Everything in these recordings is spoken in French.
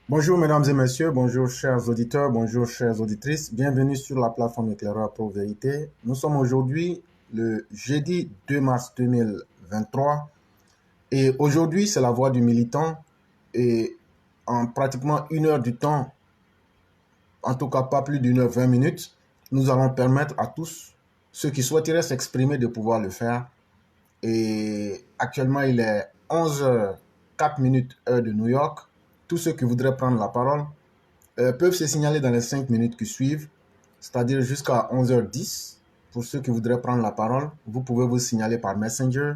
Bonjour mesdames et messieurs, bonjour chers auditeurs, bonjour chères auditrices, bienvenue sur la plateforme Éclaireur Pro Vérité. Nous sommes aujourd'hui le jeudi 2 mars 2023 et aujourd'hui c'est la voix du militant et en pratiquement 1 heure du temps, en tout cas pas plus d'1 heure 20 minutes, nous allons permettre à tous ceux qui souhaiteraient s'exprimer de pouvoir le faire. Et actuellement il est 11h04 heure de New York. Tous ceux qui voudraient prendre la parole peuvent se signaler dans les 5 minutes qui suivent, c'est-à-dire jusqu'à 11h10. Pour ceux qui voudraient prendre la parole, vous pouvez vous signaler par Messenger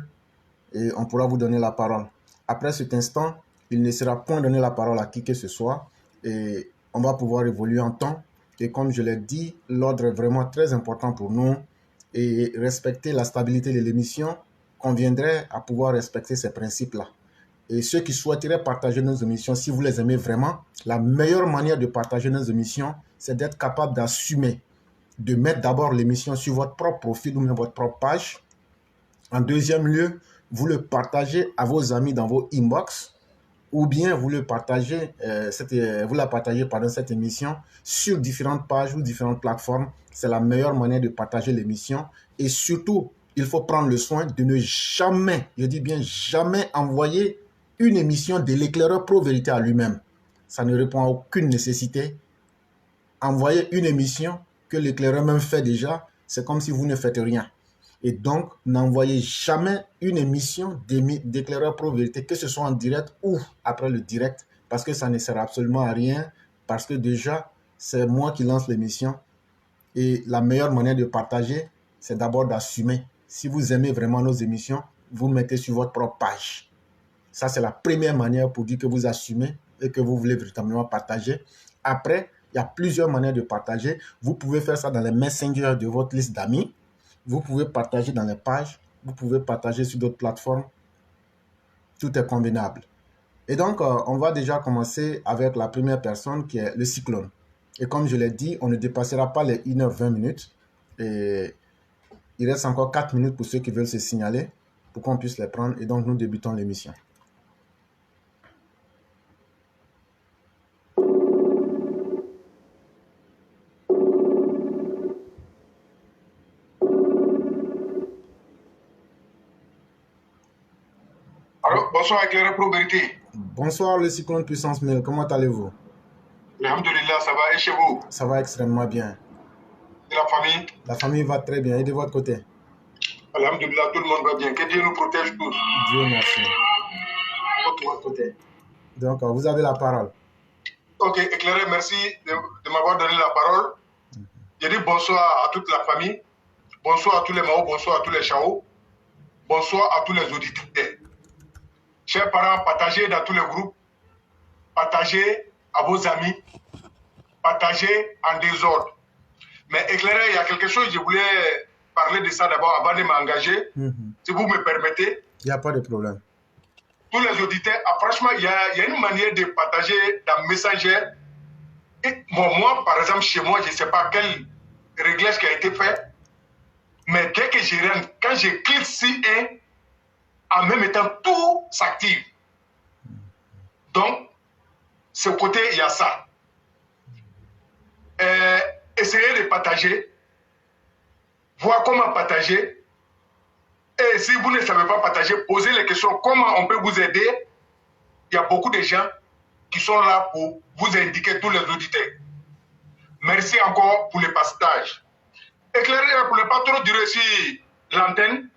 et on pourra vous donner la parole. Après cet instant, il ne sera point donné la parole à qui que ce soit et on va pouvoir évoluer en temps. Et comme je l'ai dit, l'ordre est vraiment très important pour nous et respecter la stabilité de l'émission conviendrait à pouvoir respecter ces principes-là. Et ceux qui souhaiteraient partager nos émissions, si vous les aimez vraiment, la meilleure manière de partager nos émissions, c'est d'être capable d'assumer, de mettre d'abord l'émission sur votre propre profil ou même votre propre page. En deuxième lieu, vous le partagez à vos amis dans vos inbox ou bien vous la partagez cette émission sur différentes pages ou différentes plateformes. C'est la meilleure manière de partager l'émission. Et surtout, il faut prendre le soin de ne jamais, je dis bien jamais, envoyer une émission de l'éclaireur Pro Vérité à lui-même. Ça ne répond à aucune nécessité. Envoyer une émission que l'éclaireur même fait déjà, c'est comme si vous ne faites rien. Et donc, n'envoyez jamais une émission d'éclaireur Pro Vérité, que ce soit en direct ou après le direct, parce que ça ne sert absolument à rien, parce que déjà, c'est moi qui lance l'émission. Et la meilleure manière de partager, c'est d'abord d'assumer. Si vous aimez vraiment nos émissions, vous mettez sur votre propre page. Ça, c'est la première manière pour dire que vous assumez et que vous voulez véritablement partager. Après, il y a plusieurs manières de partager. Vous pouvez faire ça dans les messengers de votre liste d'amis. Vous pouvez partager dans les pages. Vous pouvez partager sur d'autres plateformes. Tout est combinable. Et donc, on va déjà commencer avec la première personne qui est le cyclone. Et comme je l'ai dit, on ne dépassera pas les 1h20. Et il reste encore 4 minutes pour ceux qui veulent se signaler pour qu'on puisse les prendre. Et donc, nous débutons l'émission. Alors, bonsoir Éclaireur Pro Vérité. Bonsoir le cyclone puissance 1000, comment allez-vous? Alhamdulillah, ça va et chez vous? Ça va extrêmement bien. Et la famille? La famille va très bien, et de votre côté? Alhamdulillah, tout le monde va bien. Que Dieu nous protège tous. Dieu merci. De votre côté. Donc, vous avez la parole. Ok, Éclaireur, merci de m'avoir donné la parole. Je dis bonsoir à toute la famille. Bonsoir à tous les Mao, bonsoir à tous les Chao. Bonsoir à tous les auditeurs. Chers parents, partagez dans tous les groupes. Partagez à vos amis. Partagez en désordre. Mais Éclaireur, il y a quelque chose, je voulais parler de ça d'abord avant de m'engager. Si vous me permettez. Il n'y a pas de problème. Tous les auditeurs, franchement, il y a une manière de partager dans Messenger. Et moi, par exemple, chez moi, je ne sais pas quel réglage qui a été fait. Mais dès que je rentre, quand je clique sur en même temps, tout s'active. Donc, ce côté, il y a ça. Essayez de partager, voir comment partager. Et si vous ne savez pas partager, posez les questions. Comment on peut vous aider? Il y a beaucoup de gens qui sont là pour vous indiquer, tous les auditeurs. Merci encore pour le partage. Éclairer pour ne pas trop durer sur l'antenne.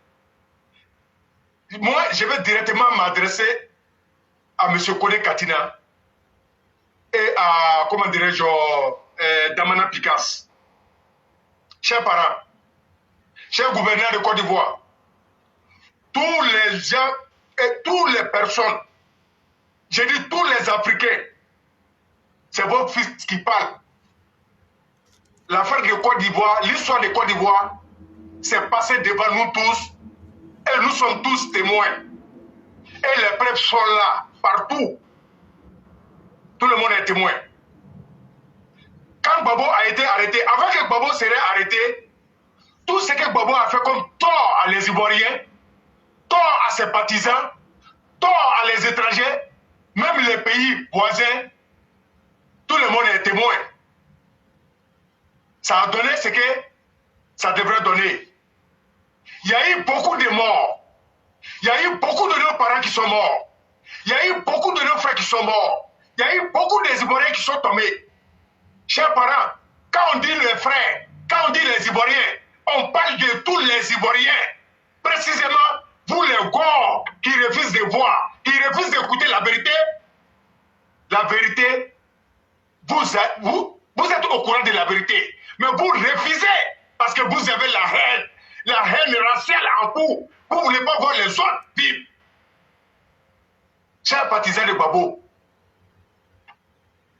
Moi, je vais directement m'adresser à M. Kone Katina et à, comment dirais-je, Damana Pikas. Chers parents, chers gouverneurs de Côte d'Ivoire, tous les gens et toutes les personnes, j'ai dit tous les Africains, c'est votre fils qui parle. L'affaire de Côte d'Ivoire, l'histoire de Côte d'Ivoire, s'est passée devant nous tous et nous sommes tous témoins. Et les preuves sont là, partout. Tout le monde est témoin. Quand Gbagbo a été arrêté, avant que Gbagbo serait arrêté, tout ce que Gbagbo a fait comme tort à les Ivoiriens, tort à ses partisans, tort à les étrangers, même les pays voisins, tout le monde est témoin. Ça a donné ce que ça devrait donner. Il y a eu beaucoup de morts. Il y a eu beaucoup de nos parents qui sont morts. Il y a eu beaucoup de nos frères qui sont morts. Il y a eu beaucoup des Ivoiriens qui sont tombés. Chers parents, quand on dit les frères, quand on dit les Ivoiriens, on parle de tous les Ivoiriens. Précisément, vous les Gors qui refusent de voir, qui refusent d'écouter la vérité, vous êtes au courant de la vérité. Mais vous refusez parce que vous avez la haine raciale en vous. Vous ne voulez pas voir les autres vivre. Chers partisans de Gbagbo,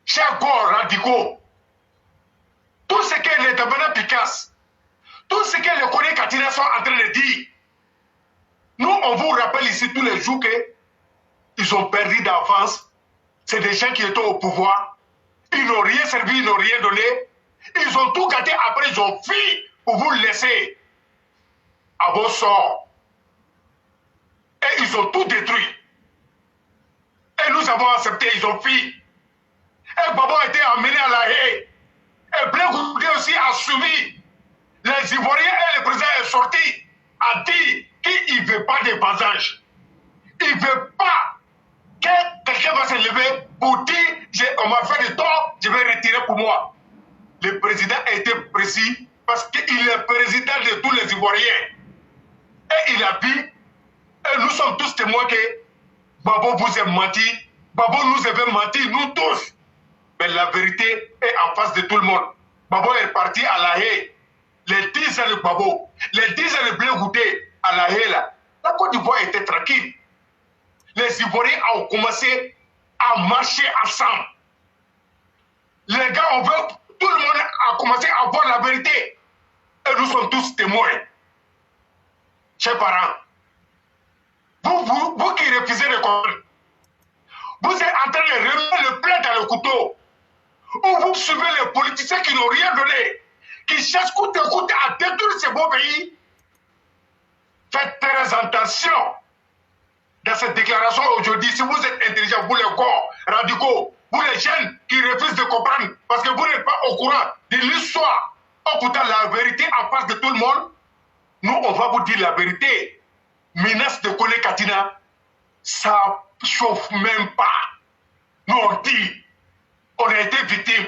chers corps radicaux, tout ce que les Damana Pikas, tout ce que les Kone Katina sont en train de dire, nous, on vous rappelle ici tous les jours qu'ils ont perdu d'avance. C'est des gens qui étaient au pouvoir. Ils n'ont rien servi, ils n'ont rien donné. Ils ont tout gâté, après ils ont fui pour vous laisser à vos sorts. Et ils ont tout détruit. Et nous avons accepté, ils ont fui. Et Gbagbo a été emmené à La Haye. Et Blé Goudé aussi a suivi. Les Ivoiriens et le président est sorti, a dit qu'il ne veut pas de passage. Il ne veut pas que quelqu'un va se lever pour dire on m'a fait de tort, je vais retirer pour moi. Le président a été précis parce qu'il est président de tous les Ivoiriens. Et il a dit, et nous sommes tous témoins que Gbagbo vous a menti, Gbagbo nous avait menti, nous tous. Mais la vérité est en face de tout le monde. Gbagbo est parti à La Haye. Les 10 ans de Gbagbo, les 10 ans de Blé Goudé à La Haye, là, la Côte d'Ivoire était tranquille. Les Ivoiriens ont commencé à marcher ensemble. Les gars, tout le monde a commencé à voir la vérité. Et nous sommes tous témoins. Chers parents, vous qui refusez de comprendre, vous êtes en train de remettre le plat dans le couteau. Ou vous suivez les politiciens qui n'ont rien donné, qui cherchent coûte que coûte à détruire ce beau pays. Faites très attention dans cette déclaration aujourd'hui. Si vous êtes intelligents, vous les corps radicaux, vous les jeunes qui refusent de comprendre parce que vous n'êtes pas au courant de l'histoire, en écoutant la vérité en face de tout le monde, nous, on va vous dire la vérité. Menace de Kone Katina, ça ne chauffe même pas. Nous, on dit, on a été victimes.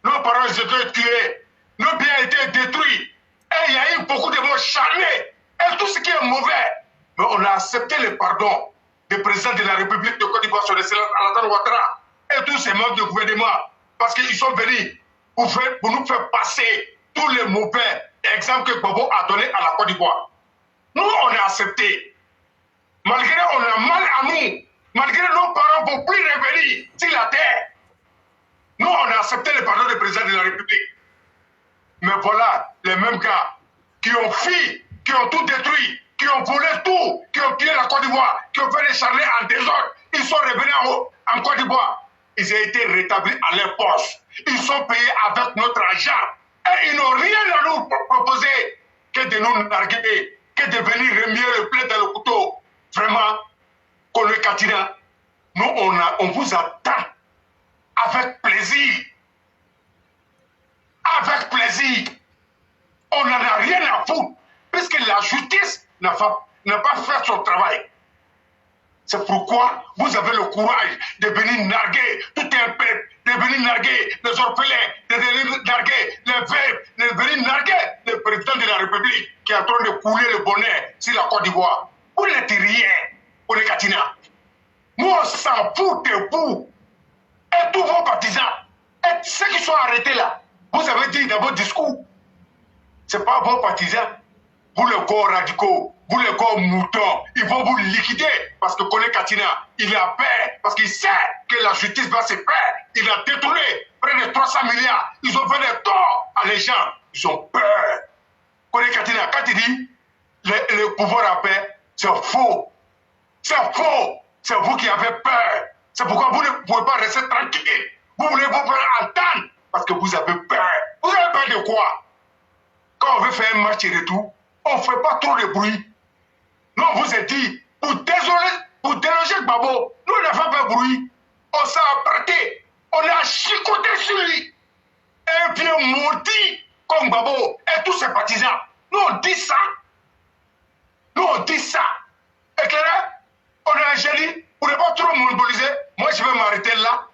Nos parents ont été tués. Nos biens ont été détruits. Et il y a eu beaucoup de morts charnés. Et tout ce qui est mauvais. Mais on a accepté le pardon du président de la République de Côte d'Ivoire, son excellence Alassane Ouattara, et tous ces membres du gouvernement. Parce qu'ils sont venus pour nous faire passer tous les mauvais exemples que Gbagbo a donnés à la Côte d'Ivoire. Nous, on a accepté. Malgré on a mal à nous, malgré nos parents ne vont plus revenir sur la terre. Nous, on a accepté le pardon du président de la République. Mais voilà, les mêmes gars qui ont fui, qui ont tout détruit, qui ont volé tout, qui ont pillé la Côte d'Ivoire, qui ont fait les charnets en désordre, ils sont revenus en Côte d'Ivoire. Ils ont été rétablis à leur poste. Ils sont payés avec notre argent. Et ils n'ont rien à nous proposer que de de nous narguer que de venir remuer le blé dans le couteau. Vraiment, Kone Katina, nous, on vous attend avec plaisir. Avec plaisir. On n'en a rien à foutre, puisque la justice n'a pas fait son travail. C'est pourquoi vous avez le courage de venir narguer tout un peuple, de venir narguer les orphelins, de venir narguer les veuves, de venir narguer le président de la République qui est en train de couler le bonheur sur la Côte d'Ivoire. Vous n'êtes rien, Kone Katina. Nous, on s'en fout de vous. Et tous vos partisans, et ceux qui sont arrêtés là, vous avez dit dans votre discours, ce n'est pas vos partisans, vous les corps radicaux, vous les corps moutons, ils vont vous liquider parce que Kone Katina, il a peur, parce qu'il sait que la justice va se faire. Il a détourné près de 300 milliards. Ils ont fait des torts à les gens. Ils ont peur. Kone Katina, quand il dit le pouvoir a peur, c'est faux. C'est faux. C'est vous qui avez peur. C'est pourquoi vous ne pouvez pas rester tranquille. Vous voulez vous faire entendre parce que vous avez peur. Vous avez peur de quoi? Quand on veut faire un match et retour, on ne fait pas trop de bruit. Nous, on vous a dit, pour déloger Gbagbo, nous n'avons pas fait bruit. On s'est apprêté. On a chicoté sur lui. Un vieux maudit comme Gbagbo et tous ses partisans. Nous, on dit ça. Nous, on dit ça. Éclairé, on a un génie. Vous ne pouvez pas trop monopoliser. Moi, je vais m'arrêter là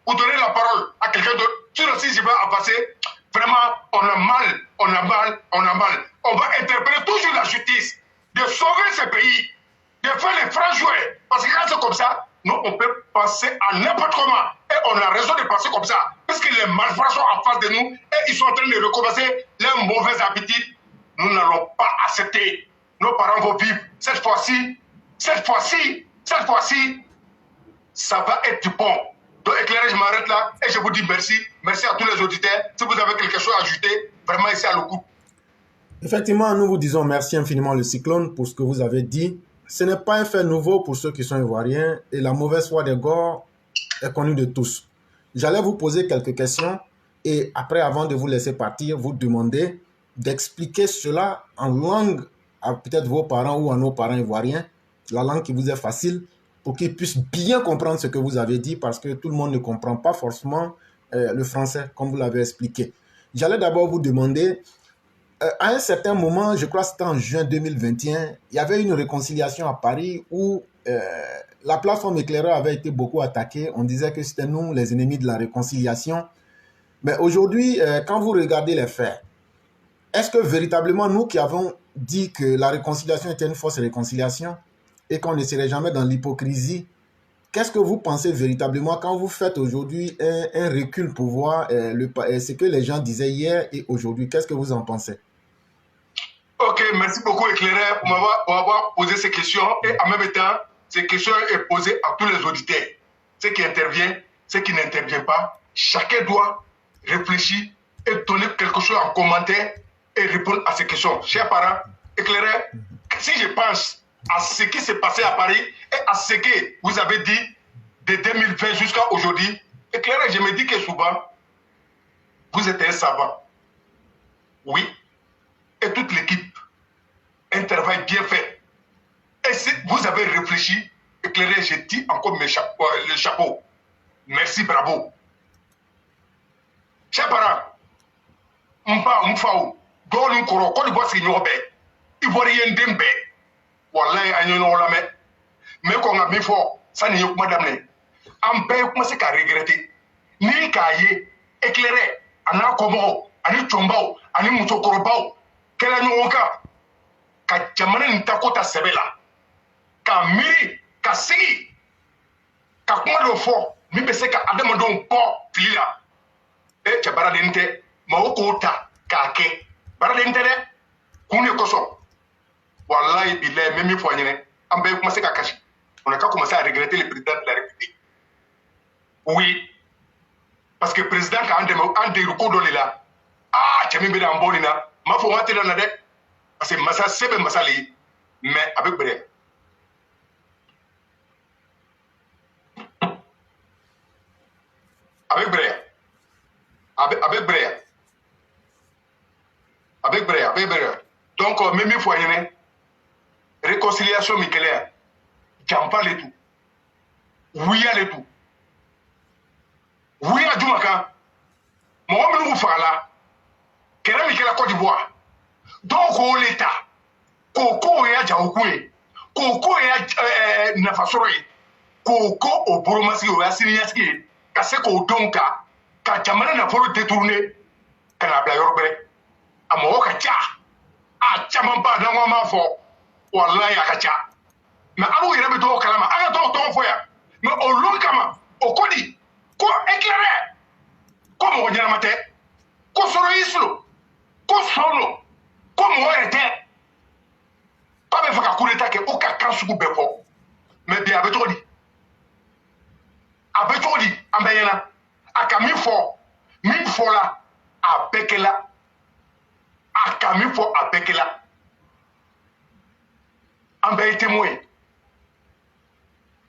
pour donner la parole à quelqu'un d'autre. Sinon, si je vais passer, vraiment, on a mal, on a mal, on a mal. On va interpeller toujours la justice de sauver ce pays, de faire les francs jouets. Parce que quand c'est comme ça, nous, on peut penser à n'importe comment. Et on a raison de penser comme ça. Parce que les malfrats sont en face de nous et ils sont en train de recommencer leurs mauvaises habitudes. Nous n'allons pas accepter. Nos parents vont vivre. Cette fois-ci, ça va être du bon. Donc, éclairé, je m'arrête là et je vous dis merci. Merci à tous les auditeurs. Si vous avez quelque chose à ajouter, vraiment, ici à l'écoute. Effectivement, nous vous disons merci infiniment, le Cyclone, pour ce que vous avez dit. Ce n'est pas un fait nouveau pour ceux qui sont ivoiriens et la mauvaise foi des Gor est connue de tous. J'allais vous poser quelques questions et après, avant de vous laisser partir, vous demander d'expliquer cela en langue à peut-être vos parents ou à nos parents ivoiriens, la langue qui vous est facile, pour qu'ils puissent bien comprendre ce que vous avez dit, parce que tout le monde ne comprend pas forcément le français, comme vous l'avez expliqué. J'allais d'abord vous demander, à un certain moment, je crois que c'était en juin 2021, il y avait une réconciliation à Paris où la plateforme éclaireur avait été beaucoup attaquée. On disait que c'était nous les ennemis de la réconciliation. Mais aujourd'hui, quand vous regardez les faits, est-ce que véritablement nous qui avons dit que la réconciliation était une fausse réconciliation et qu'on ne serait jamais dans l'hypocrisie, qu'est-ce que vous pensez véritablement quand vous faites aujourd'hui un recul pour voir ce que les gens disaient hier et aujourd'hui? Qu'est-ce que vous en pensez? Ok, merci beaucoup, éclaireur, pour m'avoir posé ces questions. Et en même temps, ces questions sont posées à tous les auditeurs. Ceux qui interviennent, ceux qui n'interviennent pas, chacun doit réfléchir et donner quelque chose en commentaire et répondre à ces questions. Chers parents, éclaireur, si je pense à ce qui s'est passé à Paris et à ce que vous avez dit de 2020 jusqu'à aujourd'hui, éclaireur, je me dis que souvent, vous êtes un savant. Oui. Et toute l'équipe, un travail bien fait. Et si vous avez réfléchi, éclairé, je dis encore le chapeau. Merci, bravo. Chers parents, Mfaou, Dolin Koro, quand vous voyez Nyobe, Ivoirien Dembe, Wallahi, Agnon Lame, mais qu'on a mis fort, ça n'est pas madame. En paix, comment c'est qu'à regretter? Ni cahier, éclairé, Anna Komo, Annie Chombao, Annie Moutokorobao. Kela ɲɔgɔn kan ka jamana nin ta ko ta sɛbɛ la ka miiri ka sigi ka kuma dɔ fɔ min bɛ se ka adamadenw bɔ fili la cɛ baaraden tɛ maa o k'o ta k'a kɛ baaraden tɛ dɛ kun de kosɔn walayi bilayi n bɛ min fɔ a ɲɛnɛ an bɛɛ kuma se ka kasi on a qu'à commencer à regretter le président de la République. Oui, parce que président k'an dɛmɛ an degeri ko dɔ de la cɛ min bɛ na an bɔ nin na. Ma fɔ waati dɔ la dɛ parce que masa se bɛ masa le ye mais a bɛ gbɛrɛ a bɛ gbɛrɛ a bɛ gbɛrɛ a bɛ gbɛrɛ a bɛ gbɛrɛ Donc, même il faut y aller. Réconciliation, Michel, j'en parle et tout. Oui, à tout. Oui, à Djoumaka. Moi, je vous fais là. Quel est la Côte d'Ivoire? Donc, au l'État, Koko et Adjaoukoué, Koko et Nafasoroy, Koko au Boromasi ou Assiniaski, Kaseko Donka, Kachamana n'a pas détourné, Kanabla Yorbe, Amokacha, a Chamamba dans ma fort, ou Allah Yakacha. Mais alors, il y a des gens qui ont fait ça. Mais au long kama, au Kodi, quoi éclairé, comme on dit la matin, quoi sur le islo, quoi solo, comme on était. Pas de faire un coup d'état qui est au cas sous Beppo. Mais bien, avec trop dit. Avec trop dit, en Bayana, à Camille Fort, 1000 fois là, à Bekela, à Camille Fort, à Bekela. En Bayé témoin.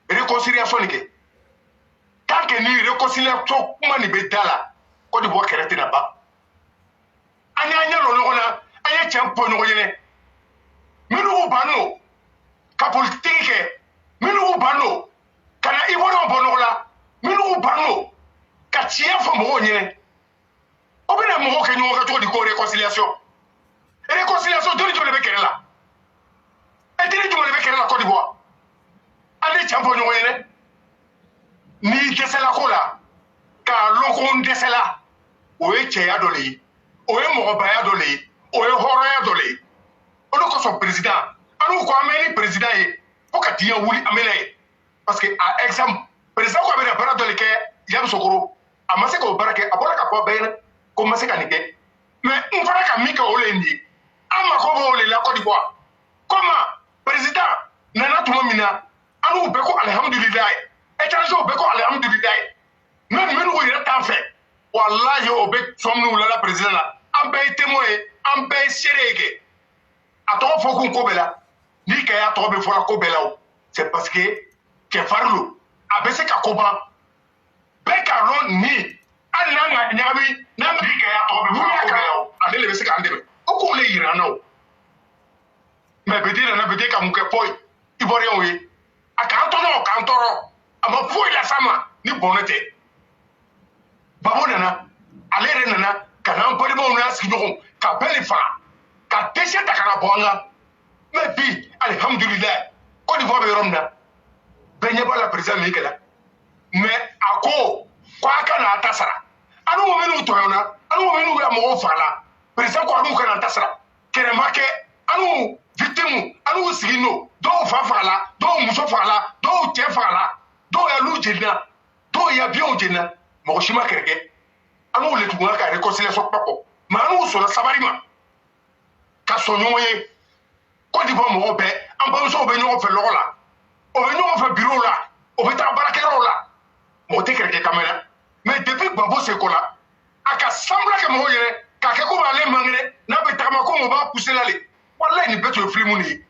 Réconciliation, tant que nous réconciliation, comment nous sommes là, quand nous voyons qu'elle est là-bas. On a un champion, mais nous avons ka politique, mais nous avons kana Ivoire en là, mais nous avons ka tia famo nyene. Obina mo ke nous ka to réconciliation. Réconciliation de nous le bekere là. Et de nous le bekere là Côte d'Ivoire. Allez champion nyene. Ni desela ko la ka lokon desela o e che ya dole o e mo ba ya dole o e horo ya dole o ko so président anu ko ameni président e o ka tiya wuli amene parce que à exemple président ko amena para dole ke yam sokoro amase ko barake abola ka ko bayna ko mase ka nike mais on fara ka mika o le ndi ama ko bo le la Côte d'Ivoire comment président nana tumamina anu be ko alhamdulillah étranger au béco alhamdulillah non mais nous il est en fait wallahi au bec sommes nous là la président là en bay témoin en bay serege à ton faut qu'on kobela ni kaya to be fola kobela c'est parce que ke farlo abese ka koba be ka ron ni ananga nyabi na mi kaya to be fola kobela adele be se ka ndebe o ko le irana o mais be dire na be de ka mu ke poi ivoirien oui a kantoro ama foi la sama ni bonete babo nana alere nana kana mpori mo na ski jogo ka belifa ka tesha takana bonga mais bi alhamdulillah ko di vobe romna benye bala president mikela mais ako kwa kana tasara anu mo menu toyona anu mo menu ya mo fala president ko anu kana tasara kere make anu victime anu sigino do fa fala do muso fala do che fala do ya lu jena do ya bio jena mo shima kereke anu le tuwa ka réconciliation papo ma anu so la sabarima ka so nyoye ko di bo mo be an ba so be nyo fe lola o be nyo fe bureau la o be ta barakero la mo te kereke kamera mais depuis babo se kola aka sambla ke mo yere ka ke ko ba le mangene na be ta ma ko mo ba pousser la le wallahi ni beto flimu ni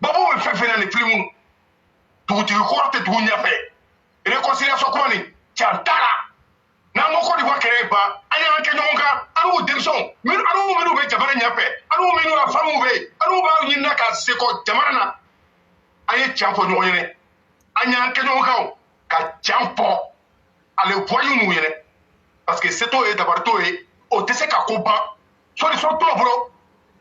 babo me fe na ni flimu tuuti ko te dunya fe réconciliation ko ni chantara na mo ko di wa kere ba anya ke nyonga anu demson min anu minu be jabara nyafe anu minu la famu be anu ba nyina ka se ko jamarana aye champo nyoyene anya ke nyonga ka champo ale voyu mu yene parce que c'est toi et d'abord toi o te se ka ko ba solution to bro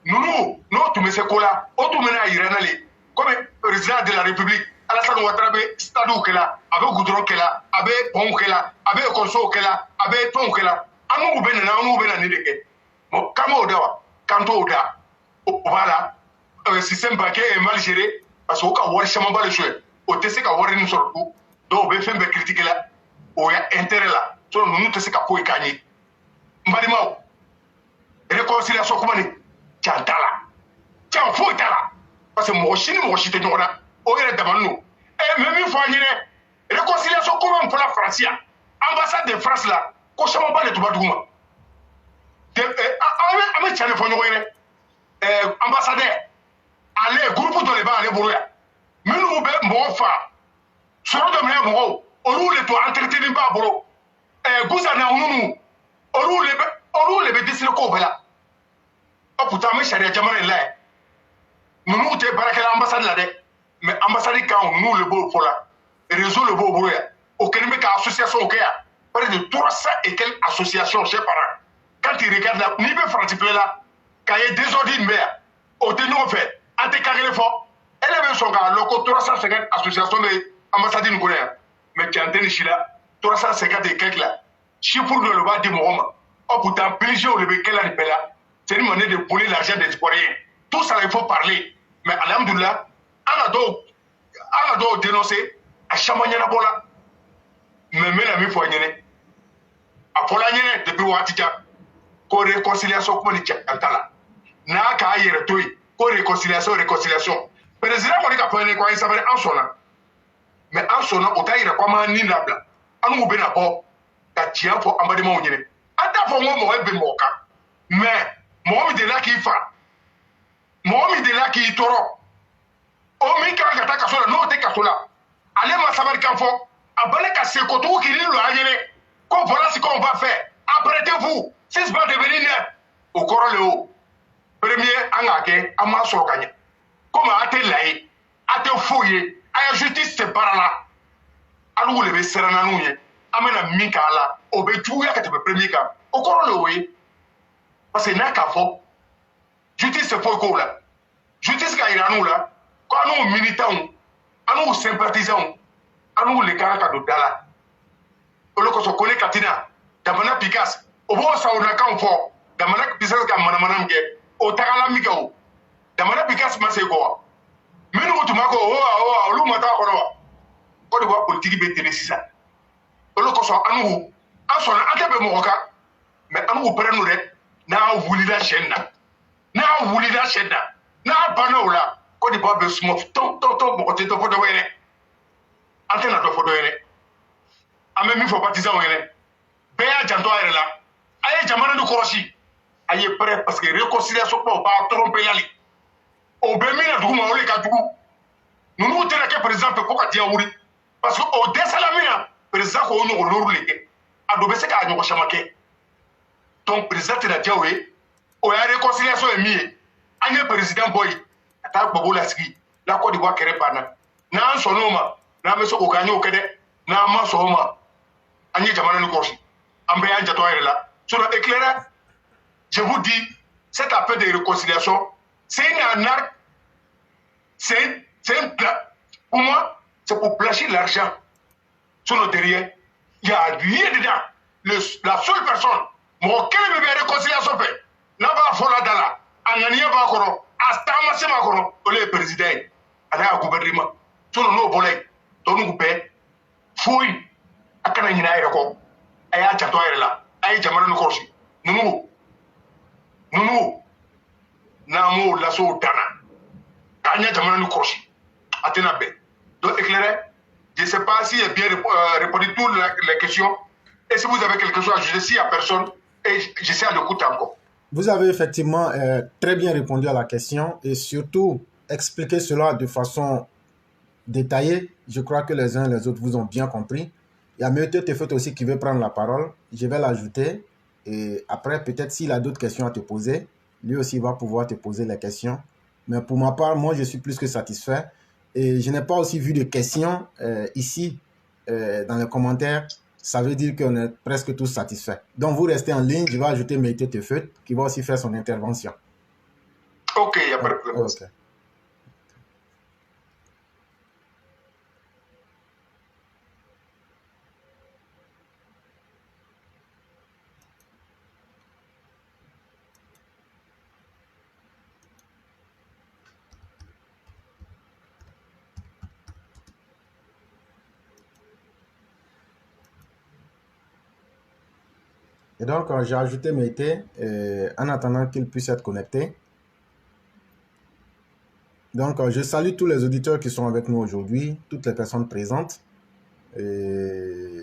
nunu no tu me se kola o tu mena irana le comme président de la république Alassane Ouattara be stade kela abe goudron kela abe pont kela abe konso kela abe ton kela anu be na ni deke mo kamo dawa kanto oda o bala système bancaire est mal géré parce que o ka wari chama ba le jouer o te se ka wari ni sortu do be fembe critiquer la o ya intérêt la so nunu te se ka ko ikani mbadima réconciliation kuma ni chantala chan fo tala parce que mo chini te nyona o yɛrɛ dama no mais min fɔ an ɲɛnɛ réconciliation comment pour la France ya ambassade de France la ko caman ba de tun b'a dugu ma an bɛ tiɲɛ de fɔ ɲɔgɔn ye ambassadeur ale groupe dɔ de b'ale bolo yan minnu bɛ mɔgɔ fa sɔrɔ dɔ minɛ mɔgɔw olu de to entretenu b'a bolo gouvernement ninnu olu le bɛ dɛsɛ kow bɛɛ la pourtant an bɛ sariya jamana in la yan ambassade là dé mais ambassade quand nous le beau pour là réseau le beau ya aucun mec association OK ya près de 300 et quelques associations chez parents quand tu regardes là ni be frantiplé là quand il y a des ordines mais au tenir fait ante kagele fort elle avait son gars loco 350 associations de ambassade nous connaît mais qui antenne chila 350 et quelques là chiffre de le bas de Mohamed oh pourtant PG au levé quelle année là c'est une monnaie de voler l'argent des Ivoiriens tout ça il faut parler mais alhamdoulilah on a donc dénoncé à Chamanyana Bola mais même ami faut nyene a fola nyene depuis watija ko réconciliation ko ni chantala na ka yere toy ko réconciliation président ko ka pone ko isa bare ansona mais ansona o tayira ko ma ni labla anu be na bo ka tia fo amade ma nyene ata fo mo ebe mo ka mais mo mi de la ki fa mo mi de la ki toro o mi ka ta ka sola no te ka sola ale ma sabar kan fo abale ka se ko to ki ni lo anyele ko voilà ce qu'on va faire apprêtez-vous 6 va devenir net au corps le haut premier angake ama so kanya comme ate lai ate fouiller aya justice c'est par là alu le be serana nu ye amena minka la o be juya ka te premier ka au corps le haut parce que na ka fo justice c'est pour ko la justice ka iranu la ko anu militant anu sympathisant anu le kara ka do dala oloko so kone katina damana pikas obo sauna kan fo damana pikas ka mana mge o tagala migao damana pikas masego minu mutumako o lu mata ko de wa politique be tene sisa oloko so anu asona atebe mo ka mais anu prenu re na wulida shenna na banola ko de ba be sumo ton mo te to fo de wene antena do fo do wene ame mi fo partisan wene be ya janto ayre la aye jamana du korosi aye prêt parce que réconciliation pas ba tromper yali o be mi na duguma o le ka dugu nunu tena ke président pe ko ka dia wuri parce que o desalamina président ko nyu loru leke ado be se ka nyu ko chamake donc président tena dia we o ya réconciliation e mi anye président boy ata gbogbo la sigi la Côte d'Ivoire kere pana na sonoma na me so ko kanyo kede na ma so ma anye jamana ni korsi ambe anja to ayre sur éclairé je vous dis cet appel de réconciliation c'est un arc c'est un pour moi c'est pour placer l'argent sur nos derrière il y a rien dedans la seule personne mo kele be réconciliation fait na ba fola dala angania ba koro astama se ma koro le président ala gouvernement sur no volé to nu be fouille akana nyina ayre ko aya chato ayre la ay jamana no korsi nunu namu laso dana kanya jamana no korsi atena be donc éclairé je sais pas si est bien répondu toutes les questions et si vous avez quelque chose à ajouter s'il y a personne et j'essaie à l'écoute encore. Vous avez effectivement très bien répondu à la question et surtout expliqué cela de façon détaillée. Je crois que les uns et les autres vous ont bien compris. Il y a Meute Tefet aussi qui veut prendre la parole. Je vais l'ajouter et après peut-être s'il a d'autres questions à te poser, lui aussi va pouvoir te poser les questions. Mais pour ma part, moi je suis plus que satisfait et je n'ai pas aussi vu de questions ici dans les commentaires. Ça veut dire qu'on est presque tous satisfaits. Donc, vous restez en ligne. Je vais ajouter Meute Tefet qui va aussi faire son intervention. Ok, il n'y a pas de problème. Okay. Et donc, j'ai ajouté Meute en attendant qu'il puisse être connecté. Donc, je salue tous les auditeurs qui sont avec nous aujourd'hui, toutes les personnes présentes. Et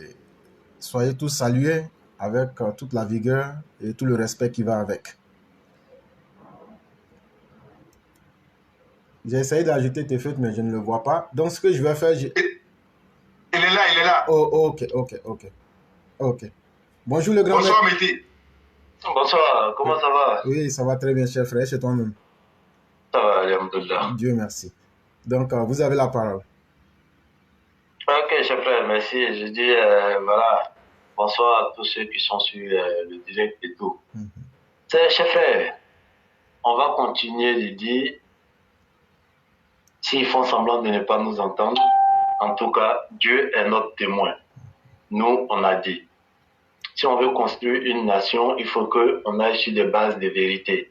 soyez tous salués avec toute la vigueur et tout le respect qui va avec. J'ai essayé d'ajouter Tefet, mais je ne le vois pas. Donc, ce que je vais faire... Il est là. Oh, ok. Bonjour le grand. Bonsoir Meute. Bonsoir, comment ça va? Oui, ça va très bien, cher frère. Chez toi-même? Ça va, alhamdoulilah. Dieu merci. Donc, vous avez la parole. Ok, chef frère, merci. Je dis, voilà, bonsoir à tous ceux qui sont sur le direct et tout. Chef frère, on va continuer de dire, s'ils font semblant de ne pas nous entendre, en tout cas, Dieu est notre témoin. Nous, on a dit. Si on veut construire une nation, il faut qu'on aille sur des bases de vérité.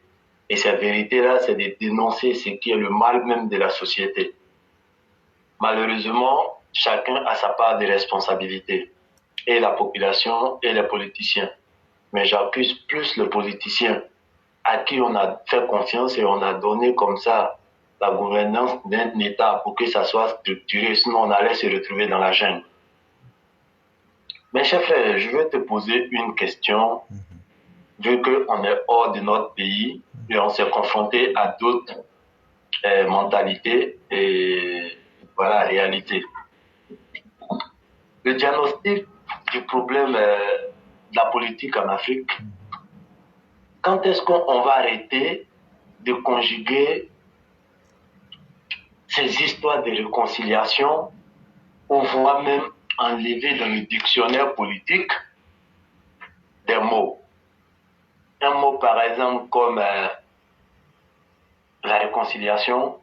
Et cette vérité-là, c'est de dénoncer ce qui est le mal même de la société. Malheureusement, chacun a sa part de responsabilité. Et la population et les politiciens. Mais j'accuse plus le politicien à qui on a fait confiance et on a donné comme ça la gouvernance d'un État pour que ça soit structuré, sinon on allait se retrouver dans la jungle. Mais chef frère, je vais te poser une question, vu qu'on est hors de notre pays et on s'est confronté à d'autres mentalités et voilà, réalité. Le diagnostic du problème de la politique en Afrique, quand est-ce qu'on va arrêter de conjuguer ces histoires de réconciliation ou voire même enlever dans le dictionnaire politique des mots. Un mot par exemple comme la réconciliation,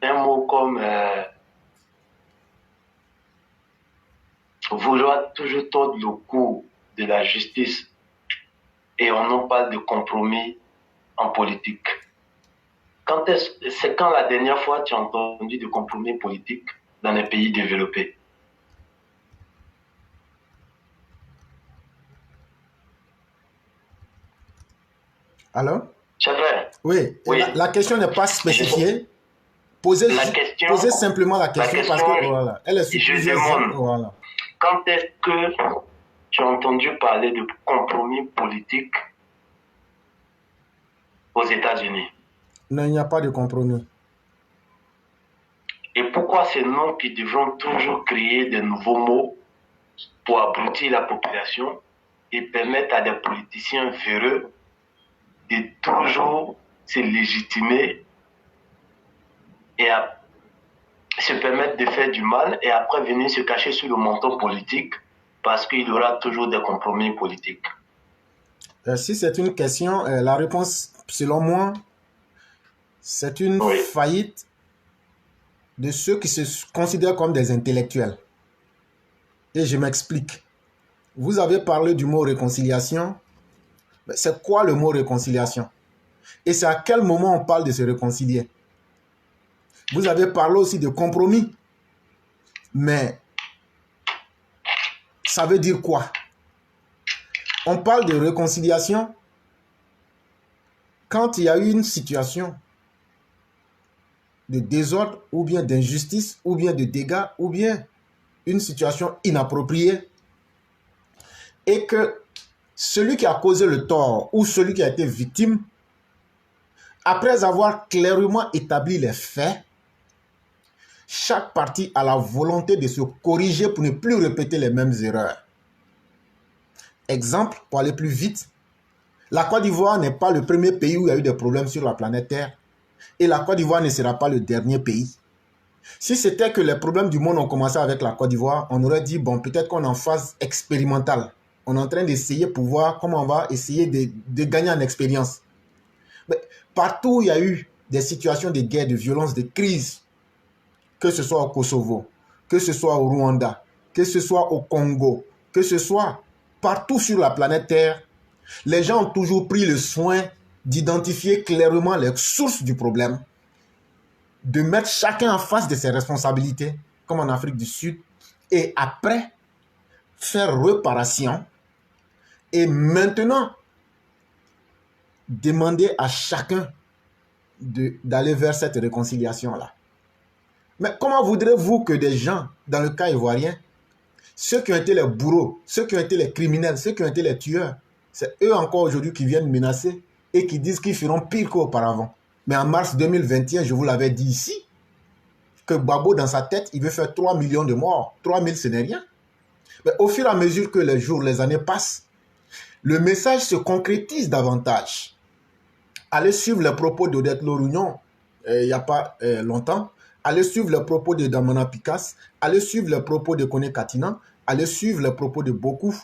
un mot comme vouloir toujours tordre le cou de la justice et on en parle de compromis en politique. C'est quand la dernière fois tu as entendu de compromis politiques dans les pays développés? Alors? C'est vrai. Oui, oui. La question n'est pas spécifiée. Posez simplement la question parce que voilà, elle est sur plusieurs zones. Voilà. Quand est-ce que tu as entendu parler de compromis politique aux États-Unis? Non, il n'y a pas de compromis. Et pourquoi c'est nous qui devons toujours créer de nouveaux mots pour abrutir la population et permettre à des politiciens véreux de toujours se légitimer et à se permettre de faire du mal et après venir se cacher sous le manteau politique parce qu'il y aura toujours des compromis politiques? Si c'est une question, la réponse, selon moi, c'est une faillite de ceux qui se considèrent comme des intellectuels. Et je m'explique. Vous avez parlé du mot réconciliation. C'est quoi le mot réconciliation? Et c'est à quel moment on parle de se réconcilier? Vous avez parlé aussi de compromis. Mais ça veut dire quoi? On parle de réconciliation quand il y a eu une situation de désordre ou bien d'injustice ou bien de dégâts ou bien une situation inappropriée et que celui qui a causé le tort ou celui qui a été victime, après avoir clairement établi les faits, chaque partie a la volonté de se corriger pour ne plus répéter les mêmes erreurs. Exemple, pour aller plus vite, la Côte d'Ivoire n'est pas le premier pays où il y a eu des problèmes sur la planète Terre. Et la Côte d'Ivoire ne sera pas le dernier pays. Si c'était que les problèmes du monde ont commencé avec la Côte d'Ivoire, on aurait dit, bon, peut-être qu'on est en phase expérimentale. On est en train d'essayer pour voir comment on va essayer de gagner en expérience. Mais partout où il y a eu des situations de guerre, de violence, de crise, que ce soit au Kosovo, que ce soit au Rwanda, que ce soit au Congo, que ce soit partout sur la planète Terre, les gens ont toujours pris le soin d'identifier clairement les sources du problème, de mettre chacun en face de ses responsabilités, comme en Afrique du Sud, et après, faire réparation, et maintenant, demander à chacun d'aller vers cette réconciliation-là. Mais comment voudrez-vous que des gens, dans le cas ivoirien, ceux qui ont été les bourreaux, ceux qui ont été les criminels, ceux qui ont été les tueurs, c'est eux encore aujourd'hui qui viennent menacer et qui disent qu'ils feront pire qu'auparavant. Mais en mars 2021, je vous l'avais dit ici, que Gbagbo, dans sa tête, il veut faire 3 millions de morts. 3 000, ce n'est rien. Mais au fur et à mesure que les jours, les années passent, le message se concrétise davantage. Allez suivre les propos d'Odette Lorugnon il n'y a pas longtemps. Allez suivre les propos de Damana Picasse, allez suivre les propos de Kone Katina, allez suivre les propos de beaucoup.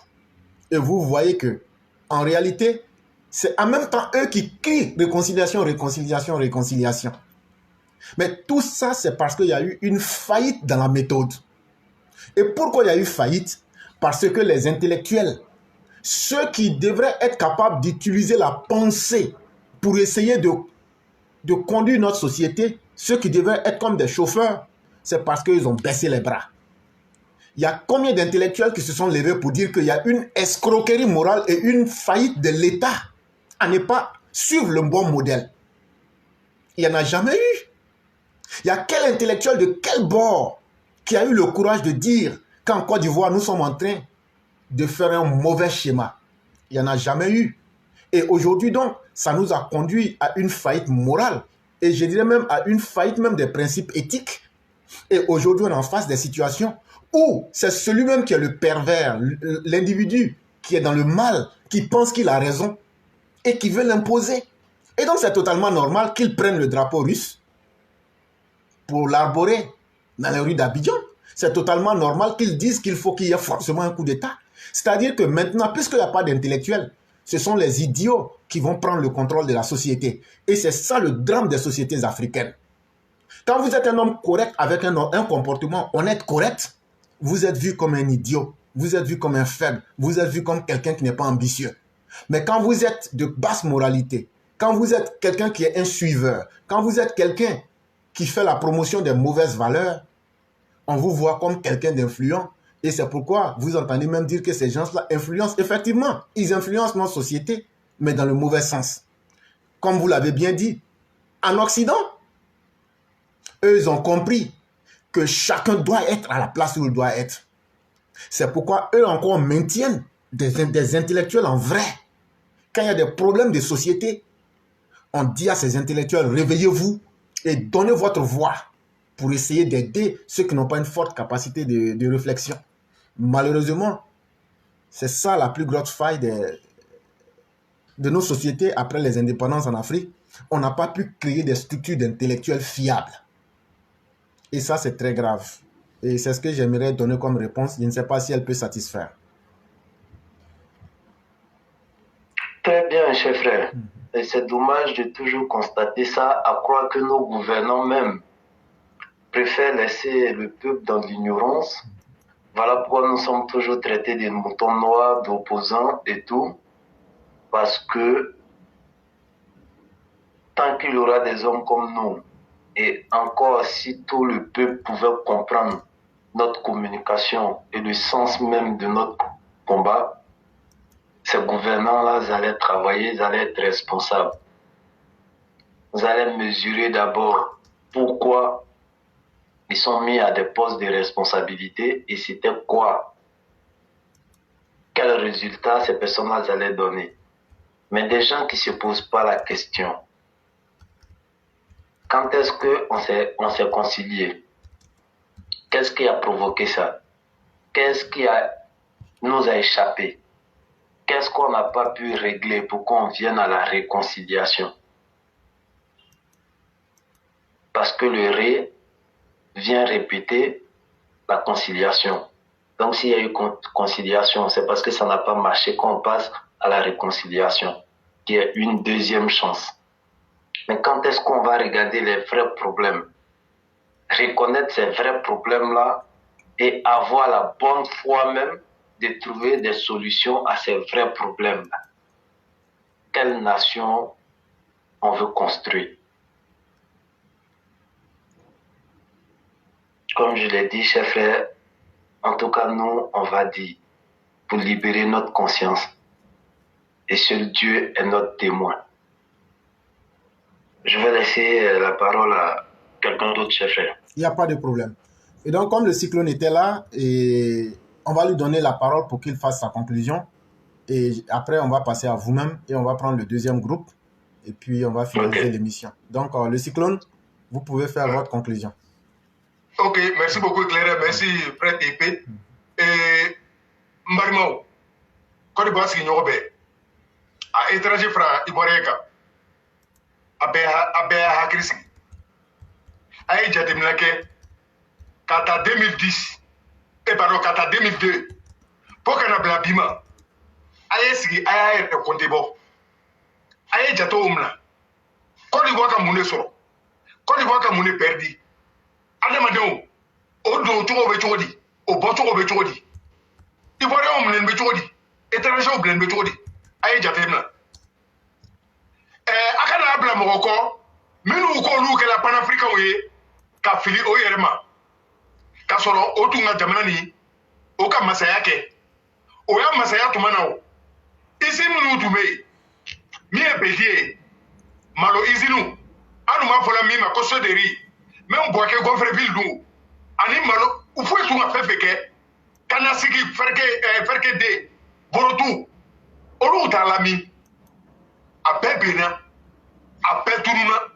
Et vous voyez que, en réalité, c'est en même temps eux qui crient réconciliation, réconciliation, réconciliation. Mais tout ça, c'est parce qu'il y a eu une faillite dans la méthode. Et pourquoi il y a eu faillite? Parce que les intellectuels, ceux qui devraient être capables d'utiliser la pensée pour essayer de conduire notre société, ceux qui devraient être comme des chauffeurs, c'est parce qu'ils ont baissé les bras. Il y a combien d'intellectuels qui se sont levés pour dire qu'il y a une escroquerie morale et une faillite de l'État à ne pas suivre le bon modèle? Il n'y en a jamais eu. Il y a quel intellectuel de quel bord qui a eu le courage de dire qu'en Côte d'Ivoire, nous sommes en train de faire un mauvais schéma? Il n'y en a jamais eu. Et aujourd'hui, donc, ça nous a conduit à une faillite morale. Et je dirais même à une faillite même des principes éthiques. Et aujourd'hui, on est en face des situations où c'est celui-même qui est le pervers, l'individu qui est dans le mal, qui pense qu'il a raison et qui veut l'imposer. Et donc, c'est totalement normal qu'il prenne le drapeau russe pour l'arborer dans les rues d'Abidjan. C'est totalement normal qu'ils disent qu'il faut qu'il y ait forcément un coup d'État. C'est-à-dire que maintenant, puisqu'il n'y a pas d'intellectuels, ce sont les idiots qui vont prendre le contrôle de la société. Et c'est ça le drame des sociétés africaines. Quand vous êtes un homme correct avec un comportement honnête, correct, vous êtes vu comme un idiot, vous êtes vu comme un faible, vous êtes vu comme quelqu'un qui n'est pas ambitieux. Mais quand vous êtes de basse moralité, quand vous êtes quelqu'un qui est un suiveur, quand vous êtes quelqu'un qui fait la promotion des mauvaises valeurs, on vous voit comme quelqu'un d'influent. Et c'est pourquoi vous entendez même dire que ces gens-là influencent. Effectivement, ils influencent notre société, mais dans le mauvais sens. Comme vous l'avez bien dit, en Occident, eux, ils ont compris que chacun doit être à la place où il doit être. C'est pourquoi eux encore maintiennent des intellectuels en vrai. Quand il y a des problèmes de société, on dit à ces intellectuels, réveillez-vous et donnez votre voix pour essayer d'aider ceux qui n'ont pas une forte capacité de réflexion. Malheureusement, c'est ça la plus grosse faille de nos sociétés après les indépendances en Afrique. On n'a pas pu créer des structures d'intellectuels fiables. Et ça, c'est très grave. Et c'est ce que j'aimerais donner comme réponse. Je ne sais pas si elle peut satisfaire. Très bien, chef frère. Et c'est dommage de toujours constater ça, à croire que nos gouvernants même préfèrent laisser le peuple dans l'ignorance. Voilà pourquoi nous sommes toujours traités de moutons noirs, d'opposants et tout. Parce que tant qu'il y aura des hommes comme nous, et encore si tout le peuple pouvait comprendre notre communication et le sens même de notre combat, ces gouvernants-là, ils allaient travailler, ils allaient être responsables. Ils allaient mesurer d'abord pourquoi ils sont mis à des postes de responsabilité et c'était quoi, quel résultat ces personnes-là allaient donner. Mais des gens qui ne se posent pas la question, quand est-ce qu'on s'est concilié? Qu'est-ce qui a provoqué ça? Qu'est-ce qui nous a échappé? Qu'est-ce qu'on n'a pas pu régler pour qu'on vienne à la réconciliation? Parce que le ré vient répéter la conciliation. Donc s'il y a eu conciliation, c'est parce que ça n'a pas marché qu'on passe à la réconciliation, qui est une deuxième chance. Mais quand est-ce qu'on va regarder les vrais problèmes, reconnaître ces vrais problèmes-là et avoir la bonne foi même de trouver des solutions à ces vrais problèmes-là? Quelle nation on veut construire? Comme je l'ai dit, chef frère, en tout cas, nous, on va dire, pour libérer notre conscience. Et seul Dieu est notre témoin. Je vais laisser la parole à quelqu'un d'autre, chef frère. Il n'y a pas de problème. Et donc, comme le cyclone était là, et on va lui donner la parole pour qu'il fasse sa conclusion. Et après, on va passer à vous-même et on va prendre le deuxième groupe. Et puis, on va finaliser l'émission. Donc, le cyclone, vous pouvez faire votre conclusion. Ok, merci beaucoup, Claire. Merci, Frère TP. Et Marimo, Côte d'Ivoire, c'est une à étranger, Frère Ivoirien, à Béa Hakrisi. Aïe Djatemlake, quand à 2010, et pardon, quand à 2002, pour qu'on a blabima, aïe Sigi, aïe Kontebo, aïe Djato Omla, Côte d'Ivoire comme on est solo, Côte d'Ivoire comme on est perdu, Adamadon, au dos, tout au béchodi, au bon tout au béchodi, Ivoirien on me béchodi, étranger on me béchodi, aïe Djatemla. Akana abla Morocco, minu ko lu ke la panafricain we ka fili o yerema ka soro o tunga jamana ni o ka masaya ke o ya masaya tumana o isi minu tume mi e bedie malo izinu anu ma fola mi ma ko soderi même bo ke gonfreville du ani malo u fo tunga fefeke kana sigi ferke de borotu o lu ta la mi abebena abeturuna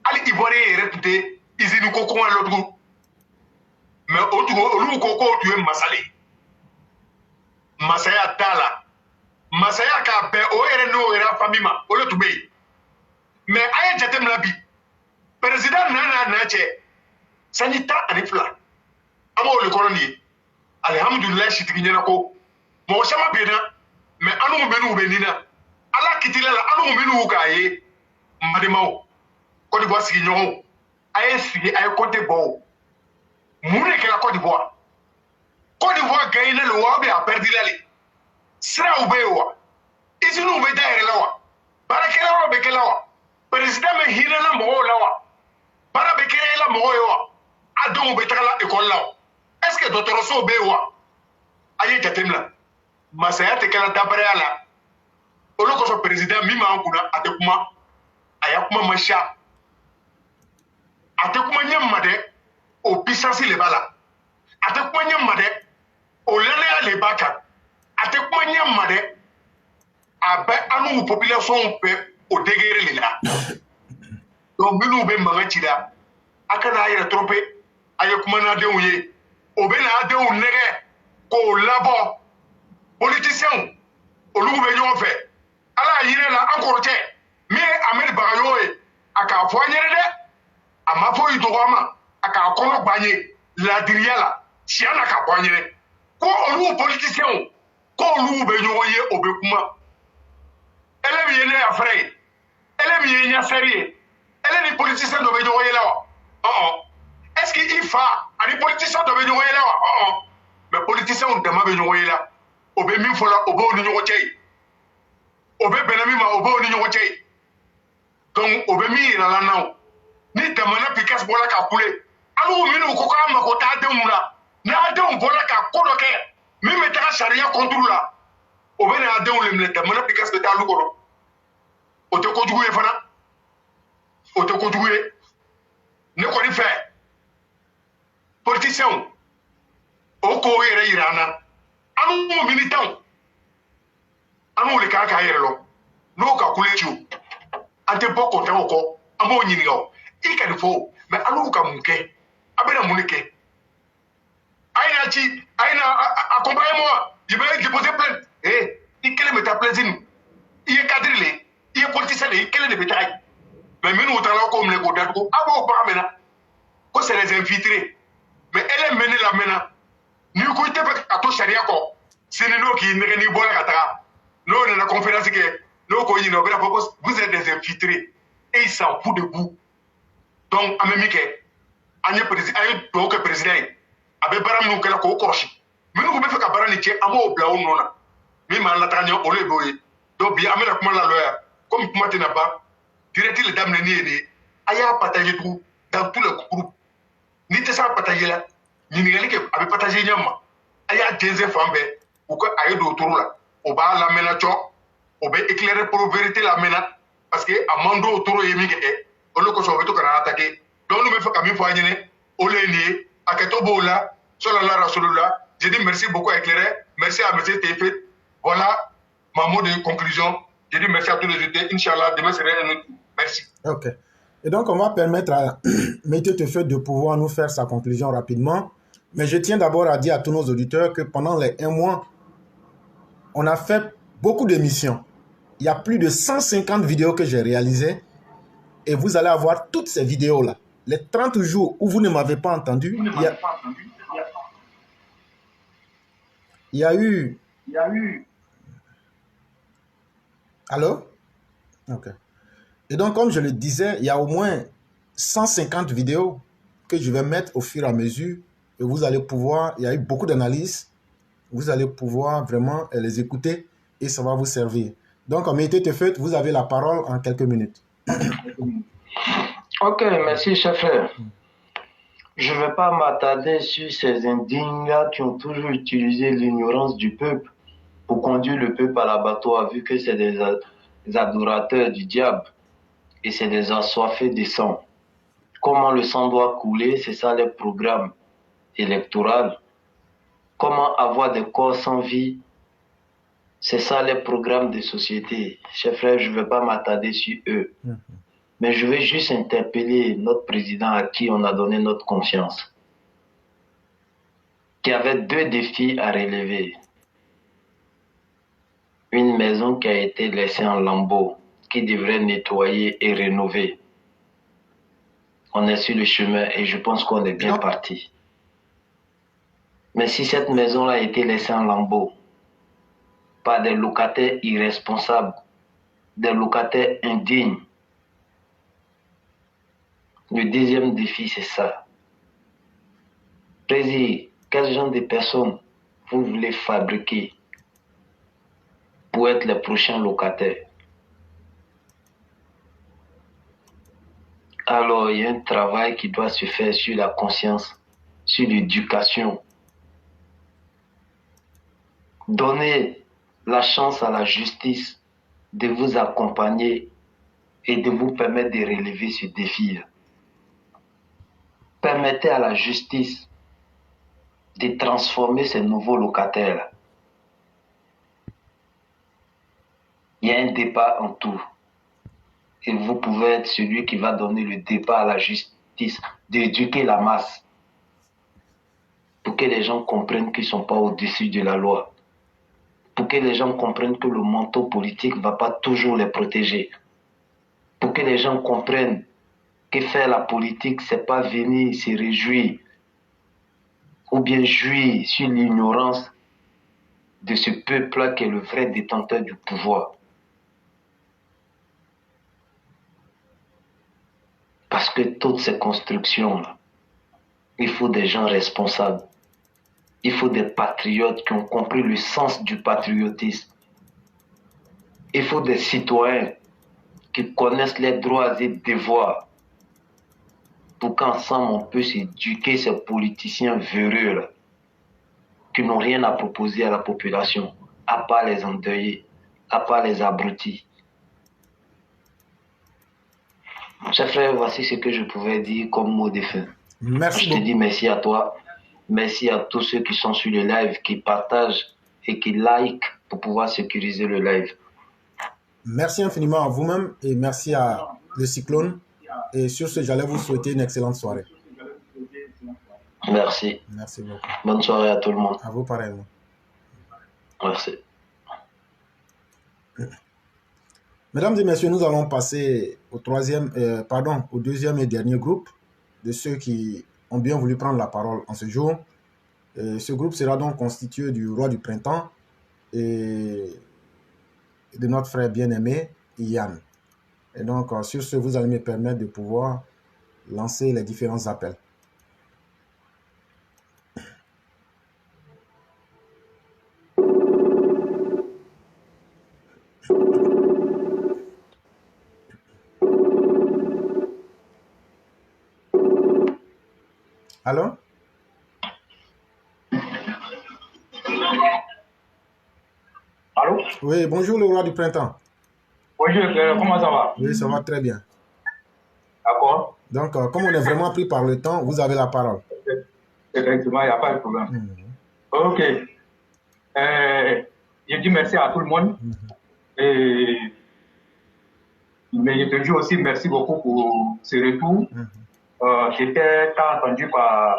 ali ivoirien yɛrɛ tun tɛ izini ko kɔngɔ la tugun mɛ o tugun olu ko k'o tun ye masale masaya t'a la masaya k'a bɛn o yɛrɛ n'o yɛrɛ fami ma o de tun bɛ yen mɛ a ye jateminɛ bi perezida n'a cɛ sanji 12 an b'o le kɔrɔ nin ye alihamudulilayi sitigi ɲɛna ko mɔgɔ caman bɛ na mɛ anu minnu bɛ nin na ala kitila la anu minnu k'a ye madimaw Côte d'Ivoire sigi ɲɔgɔnw a ye sigi a ye Côte bɔ mun de kɛra Côte d'Ivoire Côte d'Ivoire gagné le wa bɛ a perdu la le siraw bɛ yen wa usines bɛ dayɛlɛ la wa baarakɛyɔrɔ bɛ kɛ la wa président bɛ hinɛ la mɔgɔw la wa baara bɛ kɛ la mɔgɔw ye wa a denw bɛ taga la école la wa est-ce que dɔgɔtɔrɔsow bɛ yen wa a ye jateminɛ masaya tɛ kɛla dabaraya la olu kosɔn président min b'an kunna a tɛ kuma a y'a kuma ma siya a tɛ kuma ɲɛ ma dɛ o puissance le b'a la a tɛ kuma ɲɛ ma dɛ o lannaya le b'a kan a tɛ kuma ɲɛ ma dɛ a bɛ an n'u population bɛ o degré le la donc minnu bɛ mankan ci la a kana a yɛrɛ tromper a ye kuma n'a denw ye o bɛ n'a denw nɛgɛ k'o labɔ politiciens olu bɛ ɲɔgɔn fɛ ala y'a la an kɔrɔ cɛ min ye Ahmed Bagayogo ye a k'a fɔ an ɲɛna dɛ a ma fɔ i dɔgɔma a k'a kɔnɔ gan ye laadiriya la siya na ka bɔ an ɲɛna ko olu politiciens ko olu bɛ ɲɔgɔn ye o bɛ kuma ele min ye ne affaire ye ele min ye ɲɛsɛri ye ele ni politicien dɔ bɛ ɲɔgɔn ye la wa est-ce que i fa ani politicien dɔ bɛ ɲɔgɔn ye la wa mais politiciens dama bɛ ɲɔgɔn ye la o bɛ min fɔ la o b'o ni ɲɔgɔn cɛ ye o bɛ bɛnna min ma o b'o ni ɲɔgɔn cɛ ye donc o bɛ min yira la naw ni jamana pikas bɔra ka kule alu minnu ko k'a mako t'a denw la n'a denw bɔra ka ko dɔ kɛ min bɛ taga sariya contre la o bɛ n'a denw le minɛ jamana pikas bɛ taa alu kɔrɔ o tɛ kojugu ye fana o tɛ kojugu ye ne kɔni fɛ politiciens o ko yɛrɛ yira an na anu militants anu le kan k'a yɛrɛ lɔ n'o ka kule ci o an tɛ bɔ kɔntan o kɔ an b'o ɲininka o i ka nin fɔ o mɛ anu ka mun kɛ a bɛna mun de kɛ a ye na ci a ye na accompagner moi je vais déposer plainte i kelen bɛ taa plainte nin i ye cadre le ye i ye politicien le ye i kelen de bɛ taga yen mɛ minnu taara ko minɛ k'o datugu a b'o baga mɛn na ko c'est les infiltrés mais ele mɛ ne la mɛn na n'i ko i tɛ fɛ ka to sariya kɔ sini n'o k'i nɛgɛ n'i bɔra ka taga n'o nana conférence kɛ n'o ko ɲinɛ o bɛna fɔ ko vous êtes des infiltrés et ils s'en foutent de vous donc an bɛ min kɛ an ye dugawu kɛ président ye a bɛ baara minnu kɛla k'o kɔlɔsi minnu kun bɛ fɛ ka baara nin cɛ an b'o bila o nɔ na min m'an lataga ɲɛ olu de b'o ye donc bi an bɛna kuma la lɔya comme kuma tɛna ban direct le daminɛ ni ye nin ye a y'a partager tugun dans tous les groupes n'i tɛ se a partager la ɲininkali kɛ a bɛ partager ɲɛ ma a y'a jɛnsɛn fan bɛɛ u ka a ye don o toro la o b'a lamɛnna cɔ o bɛ éclairer pour vérité lamɛnna parce que a man don o toro ye min kɛ olu kosɔn o bɛ to ka na attaquer donc n'u bɛ fɛ ka min fɔ an ɲɛnɛ o le ye nin ye hakɛto b'o la sallallahu rasulullah je dis merci beaucoup à éclairer merci à monsieur Tefet voilà ma mot de conclusion je dis merci à tous les auditeurs inchallah demain sera un autre merci. Ok. Et donc, on va permettre à Mété Tefet de pouvoir nous faire sa conclusion rapidement. Mais je tiens d'abord à dire à tous nos auditeurs que pendant les 1 mois, on a fait beaucoup d'émissions. Il y a plus de 150 vidéos que j'ai réalisées et vous allez avoir toutes ces vidéos-là. les 30 jours où vous ne m'avez pas entendu, il y a eu... Allô? Ok. Et donc, comme je le disais, il y a au moins 150 vidéos que je vais mettre au fur et à mesure. Et vous allez pouvoir, il y a eu beaucoup d'analyses, vous allez pouvoir vraiment les écouter et ça va vous servir. Donc, en métier de fait, vous avez la parole en quelques minutes. Ok, merci, chef frère. Je ne vais pas m'attarder sur ces indignes-là qui ont toujours utilisé l'ignorance du peuple pour conduire le peuple à l'abattoir, vu que c'est des adorateurs du diable et c'est des assoiffés de sang. Comment le sang doit couler, c'est ça les programmes électoraux. Comment avoir des corps sans vie, c'est ça les programmes de société. Chers frères, je ne vais pas m'attarder sur eux. Mais je vais juste interpeller notre président à qui on a donné notre confiance, qui avait 2 défis à relever. Une maison qui a été laissée en lambeaux, qui devrait nettoyer et rénover. On est sur le chemin et je pense qu'on est bien parti. Mais si cette maison-là a été laissée en lambeaux par des locataires irresponsables, des locataires indignes, le deuxième défi, c'est ça. Président, quel genre de personnes vous voulez fabriquer pour être les prochains locataires? Alors, il y a un travail qui doit se faire sur la conscience, sur l'éducation. Donnez la chance à la justice de vous accompagner et de vous permettre de relever ce défi. Permettez à la justice de transformer ces nouveaux locataires. Il y a un débat en tout. Et vous pouvez être celui qui va donner le débat à la justice, d'éduquer la masse pour que les gens comprennent qu'ils ne sont pas au-dessus de la loi. Pour que les gens comprennent que le manteau politique ne va pas toujours les protéger. Pour que les gens comprennent que faire la politique, ce n'est pas venir se réjouir ou bien jouir sur l'ignorance de ce peuple-là qui est le vrai détenteur du pouvoir. Parce que toutes ces constructions-là, il faut des gens responsables. Il faut des patriotes qui ont compris le sens du patriotisme. Il faut des citoyens qui connaissent les droits et devoirs pour qu'ensemble on puisse éduquer ces politiciens véreux là, qui n'ont rien à proposer à la population, à part les endeuillés, à part les abrutis. Chers frères, voici ce que je pouvais dire comme mot de fin. Merci je te dis merci à toi, merci à tous ceux qui sont sur le live, qui partagent et qui like pour pouvoir sécuriser le live. Merci infiniment à vous-même et merci à le Cyclone. Et sur ce, j'allais vous souhaiter une excellente soirée. Merci. Merci beaucoup. Bonne soirée à tout le monde. À vous pareillement. Merci. Mesdames et messieurs, nous allons passer au deuxième et dernier groupe de ceux qui ont bien voulu prendre la parole en ce jour. Et ce groupe sera donc constitué du roi du printemps et de notre frère bien-aimé, Yann. Et donc, sur ce, vous allez me permettre de pouvoir lancer les différents appels. Allô? Allô? Oui, bonjour le roi du printemps. Bonjour, comment ça va? Oui, ça va très bien. D'accord. Donc, comme on est vraiment pris par le temps, vous avez la parole. Effectivement, il n'y a pas de problème. Ok. Je dis merci à tout le monde. Mais je te dis aussi merci beaucoup pour ce retour. J'étais tant entendu par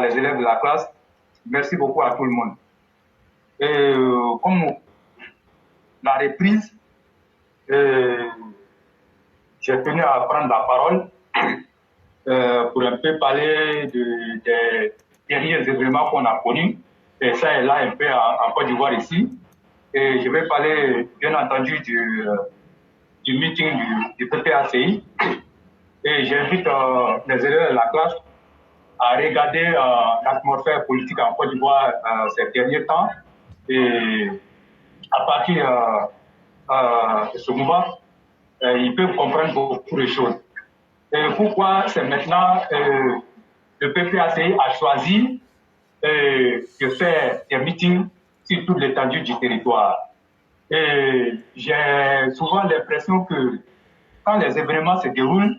les élèves de la classe. Merci beaucoup à tout le monde. Et comme la reprise, j'ai tenu à prendre la parole pour un peu parler des derniers événements qu'on a connus. Et ça est là un peu en Côte d'Ivoire ici. Et je vais parler, bien entendu, du meeting du PPACI. Et j'invite les élèves de la classe à regarder l'atmosphère politique en Côte d'Ivoire ces derniers temps. Et à partir de ce moment, ils peuvent comprendre beaucoup de choses. Et pourquoi c'est maintenant le PPACI a choisi de faire des meetings sur toute l'étendue du territoire. Et j'ai souvent l'impression que quand les événements se déroulent,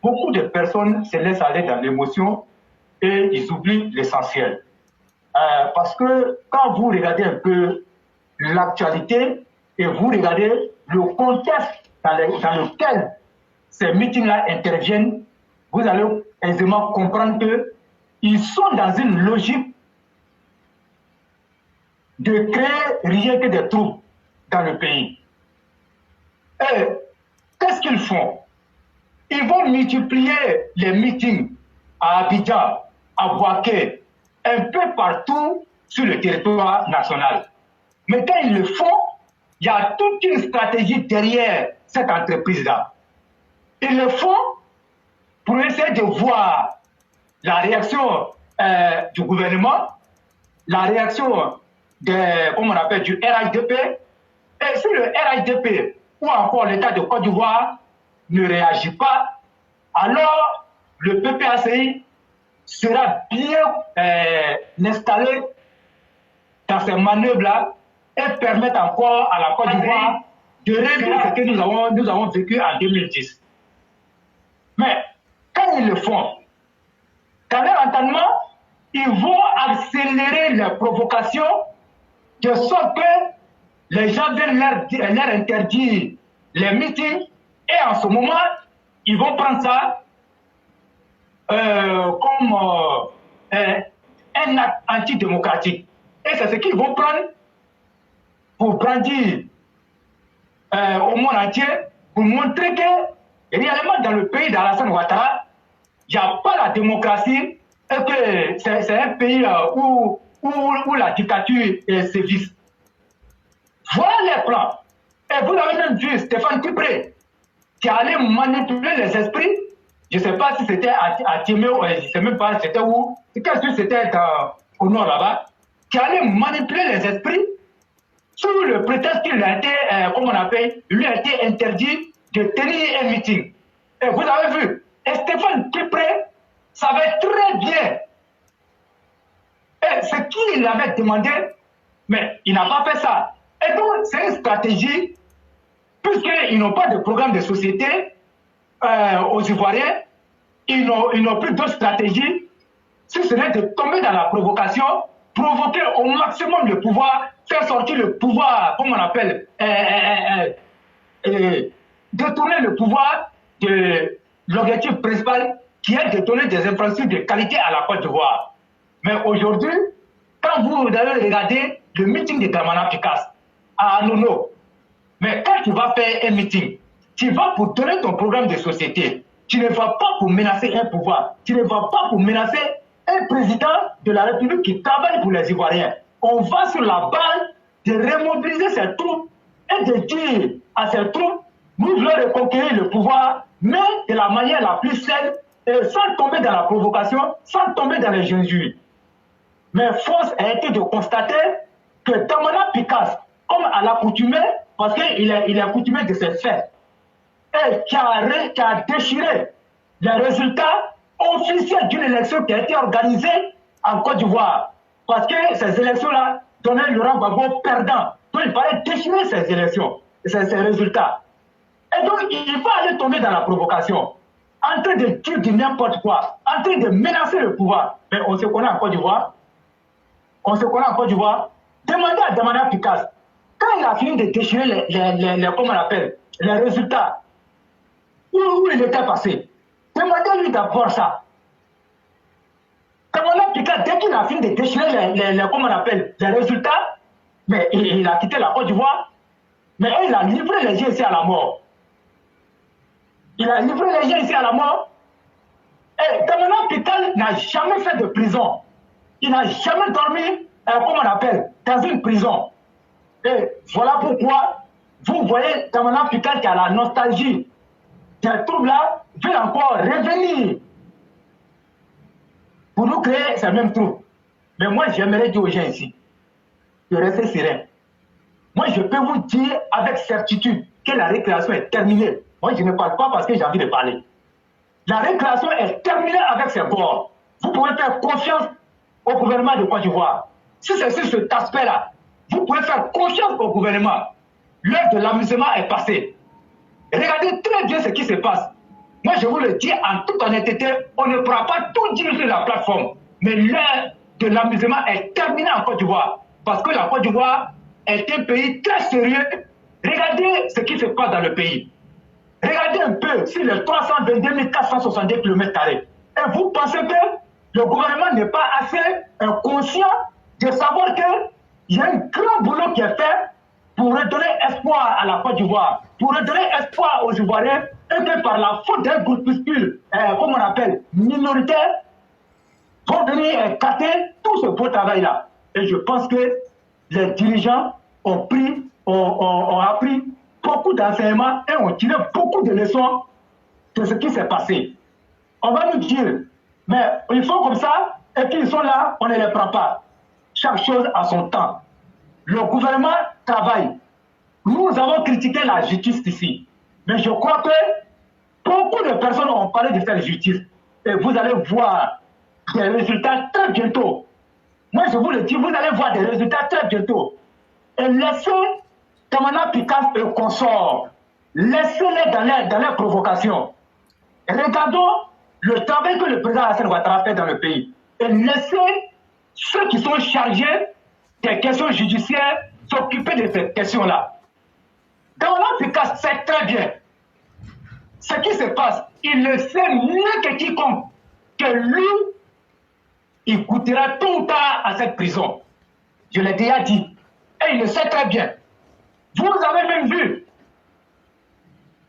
beaucoup de personnes se laissent aller dans l'émotion et ils oublient l'essentiel. Parce que quand vous regardez un peu l'actualité et vous regardez le contexte dans lequel ces meetings-là interviennent, vous allez aisément comprendre qu'ils sont dans une logique de créer rien que des troubles dans le pays. Et qu'est-ce qu'ils font? Ils vont multiplier les meetings à Abidjan, à Bouaké, un peu partout sur le territoire national. Mais quand ils le font, il y a toute une stratégie derrière cette entreprise-là. Ils le font pour essayer de voir la réaction du gouvernement, la réaction du RHDP, et si le RHDP ou encore l'État de Côte d'Ivoire ne réagit pas, alors le PPACI sera bien installé dans ces manœuvres-là et permettre encore à la Côte d'Ivoire de revivre ce que nous avons vécu en 2010. Mais quand ils le font, dans leur entendement, ils vont accélérer les provocations de sorte que les gens viennent leur interdire les meetings et en ce moment, ils vont prendre ça comme un acte antidémocratique. Et c'est ce qu'ils vont prendre pour brandir au monde entier, pour montrer que réellement dans le pays d'Alassane Ouattara, il n'y a pas la démocratie et que c'est un pays où la dictature sévit. Voilà les plans. Et vous avez même vu Stéphane Tupré qui allait manipuler les esprits. Je ne sais pas si c'était à Timéo, je ne sais même pas c'était où. Qu'est-ce que c'était au nord là-bas, qui allait manipuler les esprits sous le prétexte qu'il a été, comment on appelle, lui a été interdit de tenir un meeting. Et vous avez vu, et Stéphane Tupré savait très bien ce qu'il avait demandé, mais il n'a pas fait ça. Et donc, c'est une stratégie, puisqu'ils n'ont pas de programme de société aux Ivoiriens, ils n'ont plus d'autres stratégies, si ce n'est de tomber dans la provocation, provoquer au maximum le pouvoir, faire sortir le pouvoir, comme on appelle, détourner le pouvoir de l'objectif principal qui est de donner des infrastructures de qualité à la Côte d'Ivoire. Mais aujourd'hui, quand vous allez regarder le meeting de Dramana Picasse à Anono, mais quand tu vas faire un meeting, tu vas pour donner ton programme de société. Tu ne vas pas pour menacer un pouvoir. Tu ne vas pas pour menacer un président de la République qui travaille pour les Ivoiriens. On va sur la base de remobiliser ces troupes et de dire à ces troupes, nous voulons reconquérir le pouvoir, mais de la manière la plus saine, et sans tomber dans la provocation, sans tomber dans les injures. Mais force a été de constater que Dramana Picasse, comme à l'accoutumée, parce qu'il est accoutumé de ses faits, et qui a déchiré les résultats officiels d'une élection qui a été organisée en Côte d'Ivoire. Parce que ces élections-là donnaient Laurent Gbagbo perdant. Donc il fallait déchirer ces élections, ces résultats. Et donc il va aller tomber dans la provocation, en train de dire de n'importe quoi, en train de menacer le pouvoir. Mais on se connaît en Côte d'Ivoire. On se connaît en Côte d'Ivoire. Demandez à Dramana Picasse, quand il a fini de déchirer comment on appelle, les résultats, où il était passé, demandez-lui d'abord ça. Dramana Picasse, dès qu'il a fini de déchirer comment on appelle, les résultats, mais il a quitté la Côte d'Ivoire, mais il a livré les gens ici à la mort. Il a livré les gens ici à la mort. Et Damana Pikal n'a jamais fait de prison. Il n'a jamais dormi, comment on appelle, dans une prison. Et voilà pourquoi vous voyez Damana Pikal qui a la nostalgie des troubles-là, veut encore revenir pour nous créer ces mêmes troubles. Mais moi, j'aimerais dire aux gens ici de rester serein. Moi, je peux vous dire avec certitude que la récréation est terminée. Moi, je ne parle pas parce que j'ai envie de parler. La récréation est terminée avec ces bords. Vous pouvez faire confiance au gouvernement de Côte d'Ivoire. Si c'est sur cet aspect-là, vous pouvez faire confiance au gouvernement. L'heure de l'amusement est passée. Regardez très bien ce qui se passe. Moi, je vous le dis en toute honnêteté, on ne pourra pas tout dire sur la plateforme. Mais l'heure de l'amusement est terminée en Côte d'Ivoire. Parce que la Côte d'Ivoire est un pays très sérieux. Regardez ce qui se passe dans le pays. Regardez un peu sur les 322 462 km². Et vous pensez que le gouvernement n'est pas assez conscient de savoir qu'il y a un grand boulot qui est fait pour redonner espoir à la Côte d'Ivoire, pour redonner espoir aux Ivoiriens, et que par la faute d'un groupuscule, comme on appelle, minoritaire, vont venir capter tout ce beau travail-là. Et je pense que les dirigeants ont appris beaucoup d'enseignements et ont tiré beaucoup de leçons de ce qui s'est passé. On va nous dire, mais ils sont comme ça, et qu'ils sont là, on ne les prend pas. Chaque chose a son temps. Le gouvernement travaille. Nous avons critiqué la justice ici. Mais je crois que beaucoup de personnes ont parlé de cette justice. Et vous allez voir des résultats très bientôt. Moi, je vous le dis, vous allez voir des résultats très bientôt. Et laissez Damana Pikal et consorts. Laissez-les dans leurs provocations. Regardons le travail que le président Alassane Ouattara fait dans le pays. Et laissez ceux qui sont chargés des questions judiciaires s'occuper de ces questions-là. Damana Pikal sait très bien ce qui se passe. Il le sait mieux que quiconque que lui, il goûtera tôt ou tard à cette prison. Je l'ai déjà dit. Et il le sait très bien. Vous avez même vu,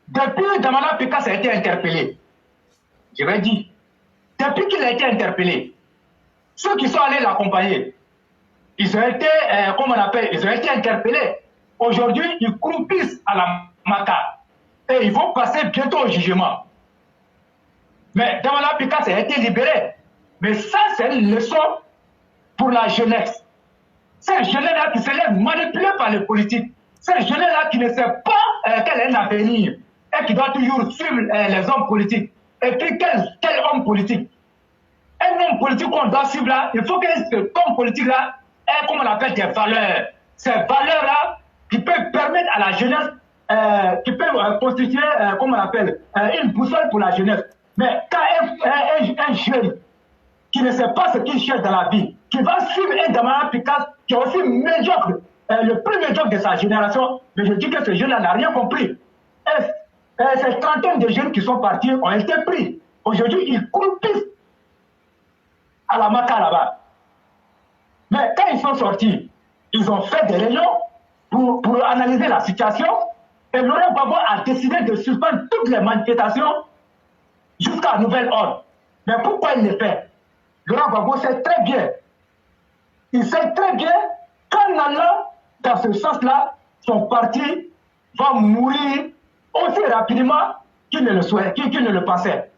depuis Damana Pikal a été interpellé, je vais dire, depuis qu'il a été interpellé, ceux qui sont allés l'accompagner, ils ont été, comment on appelle, ils ont été interpellés. Aujourd'hui, ils croupissent à la Maka. Et ils vont passer bientôt au jugement. Mais Damana Pikal a été libéré. Mais ça, c'est une leçon pour la jeunesse. Cette jeunesse-là qui se laisse manipuler par les politiques. Cette jeunesse-là qui ne sait pas quel est l'avenir et qui doit toujours suivre les hommes politiques. Et puis, quel homme politique? Un homme politique qu'on doit suivre là, il faut que cet homme politique-là ait, comme on appelle, des valeurs. Ces valeurs-là qui peuvent permettre à la jeunesse, qui peuvent constituer, comme on appelle, une boussole pour la jeunesse. Mais quand un jeune qui ne sait pas ce qu'il cherche dans la vie, qui va suivre un Damana Pikal qui est aussi médiocre, le plus médiocre de sa génération, mais je dis que ce jeune-là n'a rien compris. Ces trentaines de jeunes qui sont partis ont été pris. Aujourd'hui, ils croupissent à la Maka là-bas. Mais quand ils sont sortis, ils ont fait des réunions pour analyser la situation et Laurent Gbagbo a décidé de suspendre toutes les manifestations jusqu'à nouvel ordre. Mais pourquoi il le fait? Laurent Gbagbo sait très bien. Il sait très bien qu'en allant dans ce sens-là, son parti va mourir aussi rapidement qu'il ne le souhaitait, qu'il ne le pensait.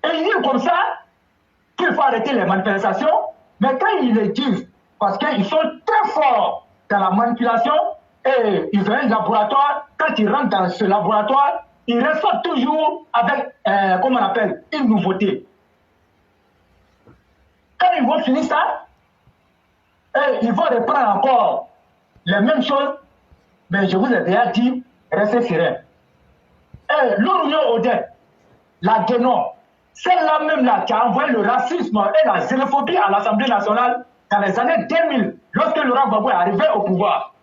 Et ils disent comme ça qu'il faut arrêter les manifestations, mais quand ils le disent, parce qu'ils sont très forts dans la manipulation, et ils ont un laboratoire, quand ils rentrent dans ce laboratoire, ils ressortent toujours avec, comment on appelle, une nouveauté. Quand ils vont finir ça, ils vont reprendre encore les mêmes choses, mais je vous ai déjà dit, restez serein. L'Union Odette, la Guénon, celle-là même là qui a envoyé le racisme et la xénophobie à l'Assemblée nationale dans les années 2000, lorsque Laurent Gbagbo est arrivé au pouvoir.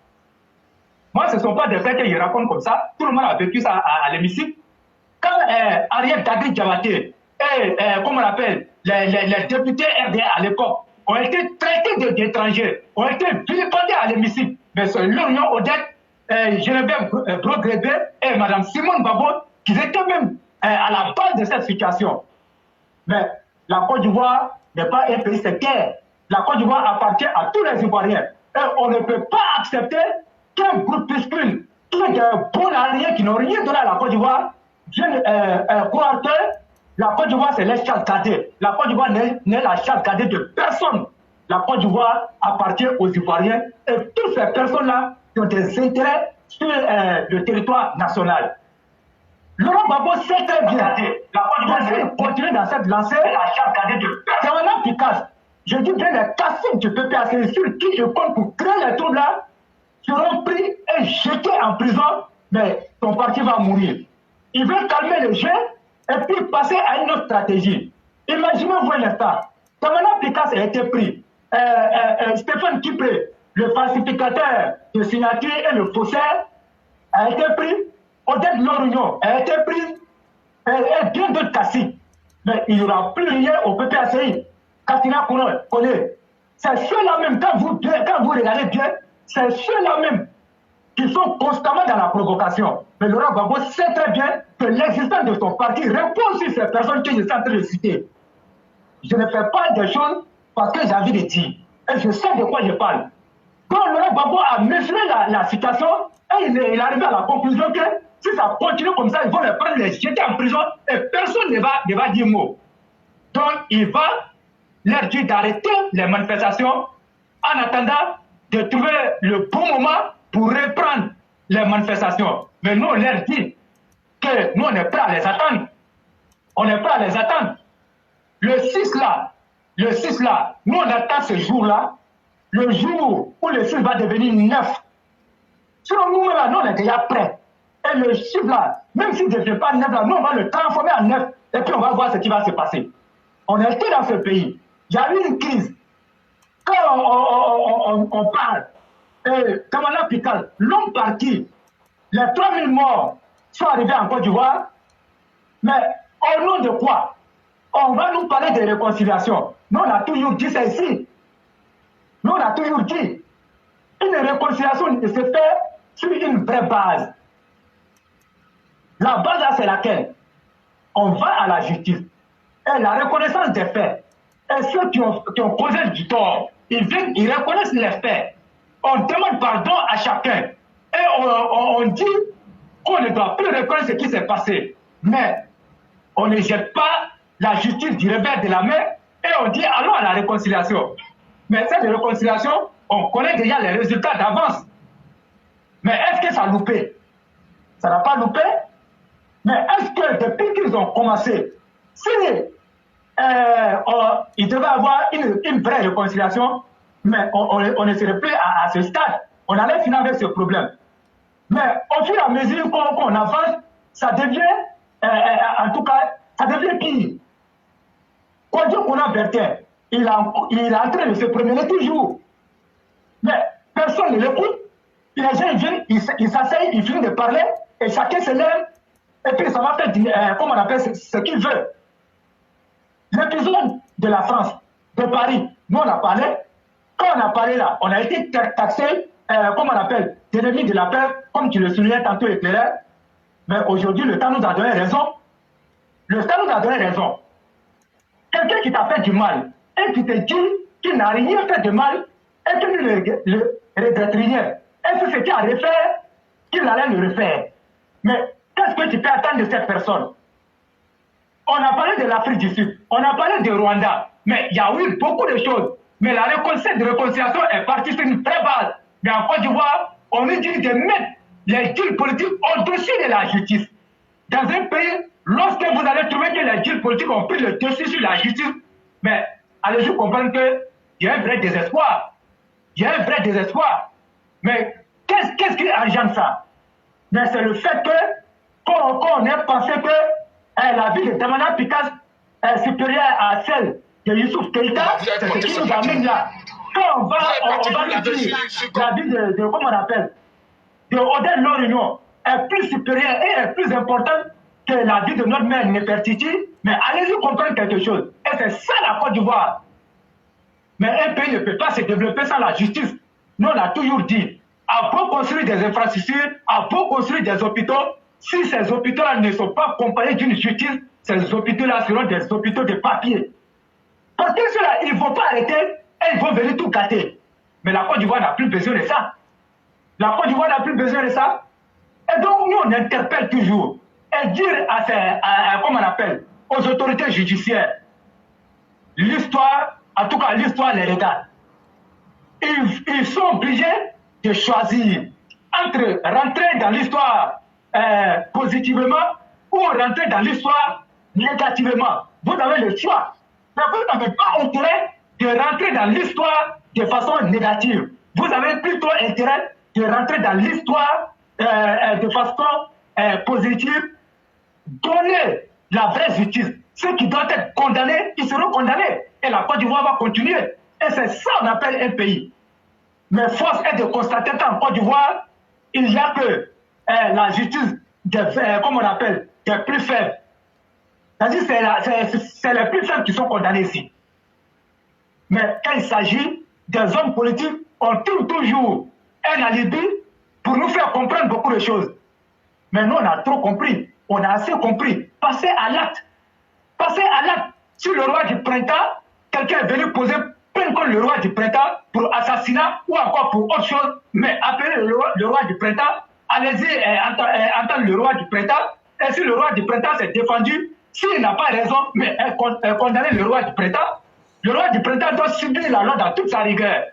Moi, ce ne sont pas des faits qu'il raconte comme ça. Tout le monde a vécu ça à l'hémicycle. Quand Ariel Dadri Diabaté et, comment on appelle, les députés RDA à l'époque ont été traités d'étrangers, ont été vilipendés à l'hémicycle. Mais c'est l'Union Odette, Geneviève Brogrébé et Mme Simone Babo qui étaient même à la base de cette situation. Mais la Côte d'Ivoire n'est pas un pays sectaire. La Côte d'Ivoire appartient à tous les Ivoiriens. Et on ne peut pas accepter qu'un groupuscule, qui est des bons alliés qui n'ont rien donné à la Côte d'Ivoire, vienne croire que la Côte d'Ivoire, c'est les chasses gardées. La Côte d'Ivoire n'est la chasse gardée de personne. La Côte d'Ivoire appartient aux Ivoiriens et toutes ces personnes-là qui ont des intérêts sur le territoire national. Laurent Gbagbo sait très bien. La Côte d'Ivoire continue dans cette lancée, la chasse gardée de personne. C'est un efficace. Je dis bien les cassines du PPAC sur qui je compte pour créer les troubles là seront pris et jetés en prison, mais ton parti va mourir. Il veut calmer les jeux et puis passer à une autre stratégie. Imaginez-vous un instant. Tamana Picasso a été pris. Stéphane Kipré, le falsificateur de signature et le faussaire, a été pris. Odette Lorignon a été prise. Et bien d'autres cassis. Mais il n'y aura plus rien au PPACI. Katina connaît. C'est ceux-là même, quand vous regardez bien, c'est ceux-là même qui sont constamment dans la provocation. Mais Laurent Gbagbo sait très bien que l'existence de son parti repose sur ces personnes que je suis en train de citer. Je ne fais pas des choses parce que j'ai envie de dire. Et je sais de quoi je parle. Quand Laurent Gbagbo a mesuré la situation, et il est arrivé à la conclusion que si ça continue comme ça, ils vont les prendre, les jeter en prison et personne ne va dire mot. Donc il va leur dire d'arrêter les manifestations en attendant de trouver le bon moment pour reprendre les manifestations. Mais nous, on leur dit que nous, on est prêts à les attendre. On est prêts à les attendre. Le 6 là, nous, on attend ce jour-là, le jour où le 6 va devenir 9. Sinon, nous, là, nous, on est déjà prêts. Et le chiffre là, même s'il ne devient pas 9 là, nous, on va le transformer en 9. Et puis, on va voir ce qui va se passer. On était dans ce pays. Il y a eu une crise. Quand on parle, Kamala Pikal, l'homme parti, les 3000 morts sont arrivés en Côte d'Ivoire, mais au nom de quoi? On va nous parler de réconciliation. Nous, on a toujours dit ça ici. Nous, on a toujours dit. Une réconciliation se fait sur une vraie base. La base, là, c'est laquelle? On va à la justice. Et la reconnaissance des faits. Et ceux qui ont causé du tort, ils viennent, ils reconnaissent les faits. On demande pardon à chacun. Et on dit qu'on ne doit plus reconnaître ce qui s'est passé. Mais on ne jette pas la justice du revers de la main et on dit allons à la réconciliation. Mais cette réconciliation, on connaît déjà les résultats d'avance. Mais est-ce que ça a loupé? Ça n'a pas loupé? Mais est-ce que depuis qu'ils ont commencé, si il devait avoir une vraie réconciliation, mais on ne serait plus à ce stade. On allait finir avec ce problème. Mais au fur et à mesure qu'on avance, ça devient, en tout cas, ça devient pire. Quand on a Bertin, il est en train de se promener toujours. Mais personne ne l'écoute. Les gens viennent, ils s'asseyent, ils finissent de parler, et chacun se lève, et puis ça va faire, comment on appelle, ce qu'il veut. L'épisode de la France, de Paris, nous on a parlé. Quand on a parlé là, on a été taxé, comment on appelle, d'ennemis de la paix, comme tu le soulignais tantôt éclairé. Mais aujourd'hui, le temps nous a donné raison. Le temps nous a donné raison. Quelqu'un qui t'a fait du mal, et qui te dit qu'il n'a rien fait de mal, et qu'il ne le regrette rien. Et si c'était à refaire, qu'il allait le refaire. Mais qu'est-ce que tu peux attendre de cette personne? On a parlé de l'Afrique du Sud, on a parlé de Rwanda, mais il y a eu beaucoup de choses. Mais la réconciliation est partie sur une vraie base. Mais en Côte d'Ivoire, on nous dit de mettre les deals politiques au-dessus de la justice. Dans un pays, lorsque vous allez trouver que les deals politiques ont pris le dessus sur la justice, mais allez-vous comprendre qu'il y a un vrai désespoir. Il y a un vrai désespoir. Mais qu'est-ce qui engendre ça? Mais c'est le fait qu'on ait pensé que la vie de Tamana Picasso est supérieure à celle de Youssouf Keïta, c'est ce qui nous amène là. Quand on va nous dire la vie de comment on appelle, de Odette Lorignon est plus supérieure et est plus importante que la vie de notre mère Nefertiti, mais allez-y comprendre quelque chose. Et c'est ça la Côte d'Ivoire. Mais un pays ne peut pas se développer sans la justice. Nous, on a toujours dit, à beau construire des infrastructures, à beau construire des hôpitaux, si ces hôpitaux-là ne sont pas accompagnés d'une justice, ces hôpitaux-là seront des hôpitaux de papier. Parce que ceux-là, ils ne vont pas arrêter et ils vont venir tout gâter. Mais la Côte d'Ivoire n'a plus besoin de ça. La Côte d'Ivoire n'a plus besoin de ça. Et donc, nous, on interpelle toujours et dire comment on appelle, aux autorités judiciaires, l'histoire, en tout cas, l'histoire les regarde. Ils sont obligés de choisir entre rentrer dans l'histoire positivement ou rentrer dans l'histoire négativement. Vous avez le choix. Mais vous n'avez pas intérêt de rentrer dans l'histoire de façon négative. Vous avez plutôt intérêt de rentrer dans l'histoire de façon positive. Donner la vraie justice. Ceux qui doivent être condamnés, ils seront condamnés. Et la Côte d'Ivoire va continuer. Et c'est ça qu'on appelle un pays. Mais force est de constater qu'en Côte d'Ivoire, il n'y a que la justice comme on appelle, des plus faibles. C'est-à-dire c'est les plus faibles qui sont condamnés ici. Mais quand il s'agit des hommes politiques, on trouve toujours un alibi pour nous faire comprendre beaucoup de choses. Mais nous, on a trop compris. On a assez compris. Passez à l'acte. Passez à l'acte. Sur le roi du printemps, quelqu'un est venu poser plainte contre le roi du printemps pour assassinat ou encore pour autre chose, mais appelez le roi du printemps, allez-y entendre le roi du printemps, et si le roi du printemps s'est défendu, s'il n'a pas raison, mais condamner le roi du printemps doit subir la loi dans toute sa rigueur.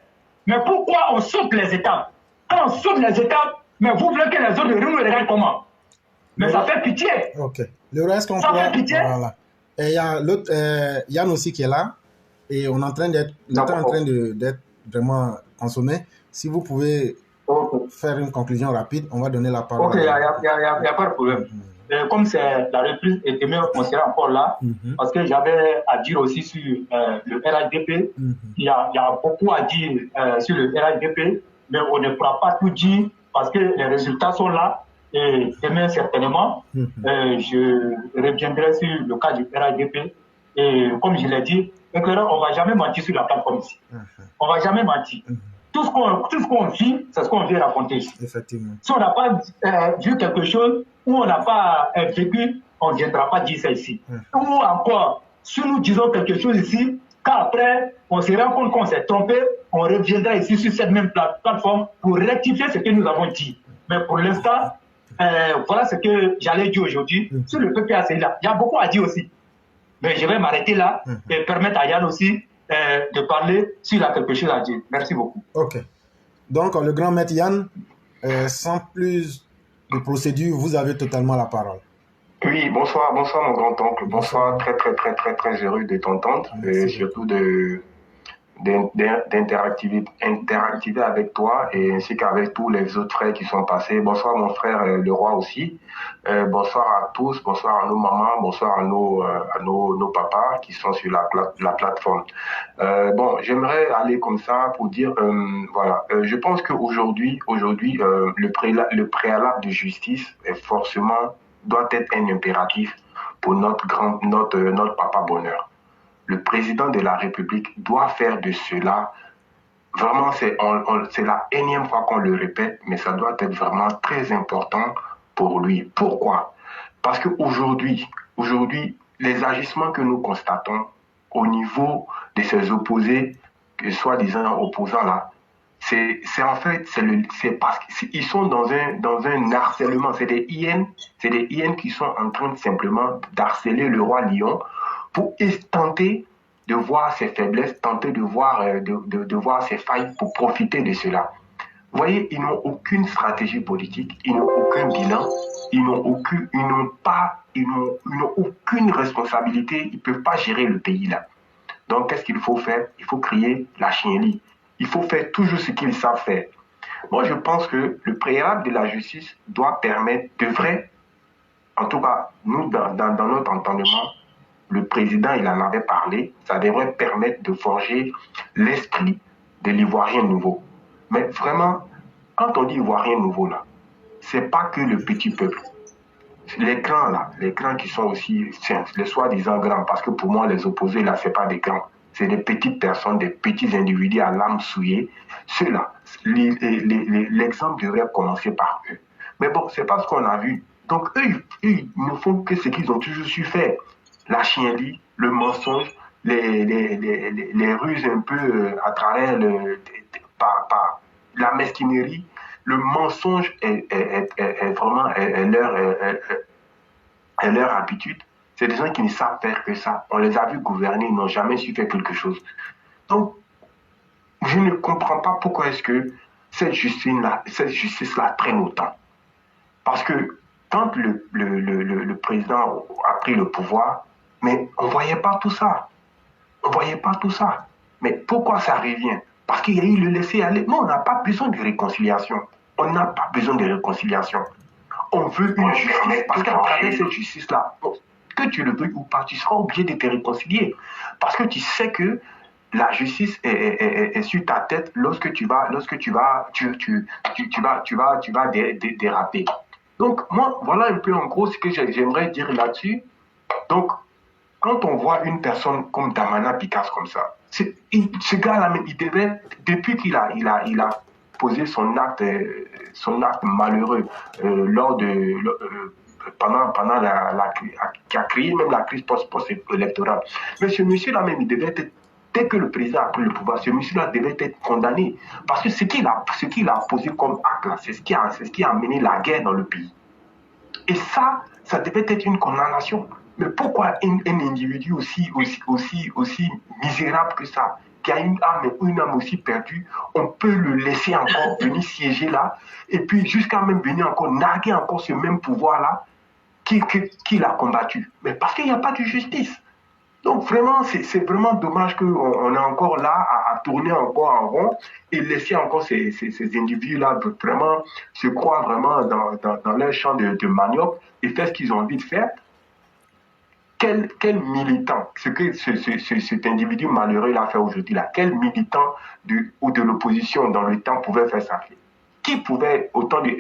Mais pourquoi on saute les étapes? Quand on saute les étapes, mais vous voulez que les autres nous regardent comment? Mais ça fait pitié. Ok. Le reste qu'on ça fait pitié. Voilà. Et il y a l'autre, Yann aussi qui est là. Et on est en train d'être vraiment consommé. Si vous pouvez faire une conclusion rapide, on va donner la parole. Ok, il n'y a pas de problème. Comme c'est la reprise et demain on sera encore là, parce que j'avais à dire aussi sur le RHDP. Il y a beaucoup à dire sur le RHDP, mais on ne pourra pas tout dire parce que les résultats sont là. Et demain, certainement, je reviendrai sur le cas du RHDP. Et comme je l'ai dit, on ne va jamais mentir sur la plateforme ici. On ne va jamais mentir. Tout ce qu'on vit, c'est ce qu'on vient raconter ici. Effectivement. Si on n'a pas vu quelque chose ou on n'a pas vécu, on ne viendra pas dire ça ici. Ou encore, si nous disons quelque chose ici, qu'après, on se rend compte qu'on s'est trompé, on reviendra ici sur cette même plateforme pour rectifier ce que nous avons dit. Mais pour l'instant, voilà ce que j'allais dire aujourd'hui sur le PPACI là. Il y a beaucoup à dire aussi. Mais je vais m'arrêter là et permettre à Yann aussi de parler s'il a quelque chose à dire. Merci beaucoup. Ok. Donc, le grand maître Yann, sans plus de procédure, vous avez totalement la parole. Oui, bonsoir mon grand-oncle. Bonsoir, très heureux de t'entendre et surtout d'interactiver avec toi et ainsi qu'avec tous les autres frères qui sont passés. Bonsoir mon frère le roi aussi. Bonsoir à tous, bonsoir à nos mamans, bonsoir à nos papas qui sont sur la plateforme. Bon, j'aimerais aller comme ça pour dire, voilà, je pense qu'aujourd'hui, le préalable de justice forcément doit être un impératif pour notre papa bonheur. Le président de la République doit faire de cela, vraiment c'est la énième fois qu'on le répète, mais ça doit être vraiment très important pour lui. Pourquoi? Parce qu'aujourd'hui, les agissements que nous constatons au niveau de ces opposés, soi-disant opposants là, c'est parce qu'ils sont dans un harcèlement. C'est des hyènes qui sont en train de simplement d'harceler le roi lion pour tenter de voir ses faiblesses, tenter de voir ses failles pour profiter de cela. Vous voyez, ils n'ont aucune stratégie politique, ils n'ont aucun bilan, ils n'ont aucune responsabilité, ils ne peuvent pas gérer le pays là. Donc, qu'est-ce qu'il faut faire? Il faut crier la chienlit. Il faut faire toujours ce qu'ils savent faire. Moi, je pense que le préalable de la justice devrait, en tout cas, nous, dans notre entendement, le président, il en avait parlé, ça devrait permettre de forger l'esprit de l'Ivoirien nouveau. Mais vraiment, quand on dit Ivoirien nouveau, là, c'est pas que le petit peuple. Les grands qui sont aussi, les soi-disant grands, parce que pour moi, les opposés, là, c'est pas des grands. C'est des petites personnes, des petits individus à l'âme souillée. Ceux-là, l'exemple devrait commencer par eux. Mais bon, c'est pas ce qu'on a vu. Donc, eux, ils ne font que ce qu'ils ont toujours su faire. la chienlit, le mensonge, les ruses un peu à travers par la mesquinerie. Le mensonge est vraiment leur habitude. C'est des gens qui ne savent faire que ça. On les a vus gouverner, ils n'ont jamais su faire quelque chose. Donc, je ne comprends pas pourquoi est-ce que cette justice-là traîne autant. Parce que quand le président a pris le pouvoir, mais on ne voyait pas tout ça. On ne voyait pas tout ça. Mais pourquoi ça revient? Parce qu'il y a eu le laisser-aller. Non, on n'a pas besoin de réconciliation. On n'a pas besoin de réconciliation. On veut une justice. Parce qu'à travers cette justice-là, que tu le veuilles ou pas, tu seras obligé de te réconcilier. Parce que tu sais que la justice est sur ta tête lorsque tu vas déraper. Donc, moi, voilà un peu en gros ce que j'aimerais dire là-dessus. Donc, quand on voit une personne comme Damana Picasse comme ça, ce gars-là, il devait, depuis qu'il a posé son acte malheureux pendant qui a créé même la crise post-électorale. Mais ce monsieur-là même, il devait être, dès que le président a pris le pouvoir, ce monsieur-là devait être condamné. Parce que ce qu'il a posé comme acte, c'est ce qui a amené la guerre dans le pays. Et ça devait être une condamnation. Mais pourquoi un individu aussi misérable que ça, qui a une âme aussi perdue, on peut le laisser encore venir siéger là, et puis jusqu'à même venir encore narguer encore ce même pouvoir-là qu'il a combattu. Mais parce qu'il n'y a pas de justice. Donc vraiment, c'est vraiment dommage qu'on est encore là à tourner encore en rond et laisser encore ces individus-là vraiment se croire vraiment dans leur champ de manioc et faire ce qu'ils ont envie de faire. Quel militant, ce que cet individu malheureux l'a fait aujourd'hui là, quel militant de l'opposition dans le temps pouvait faire ça? Qui pouvait, autant du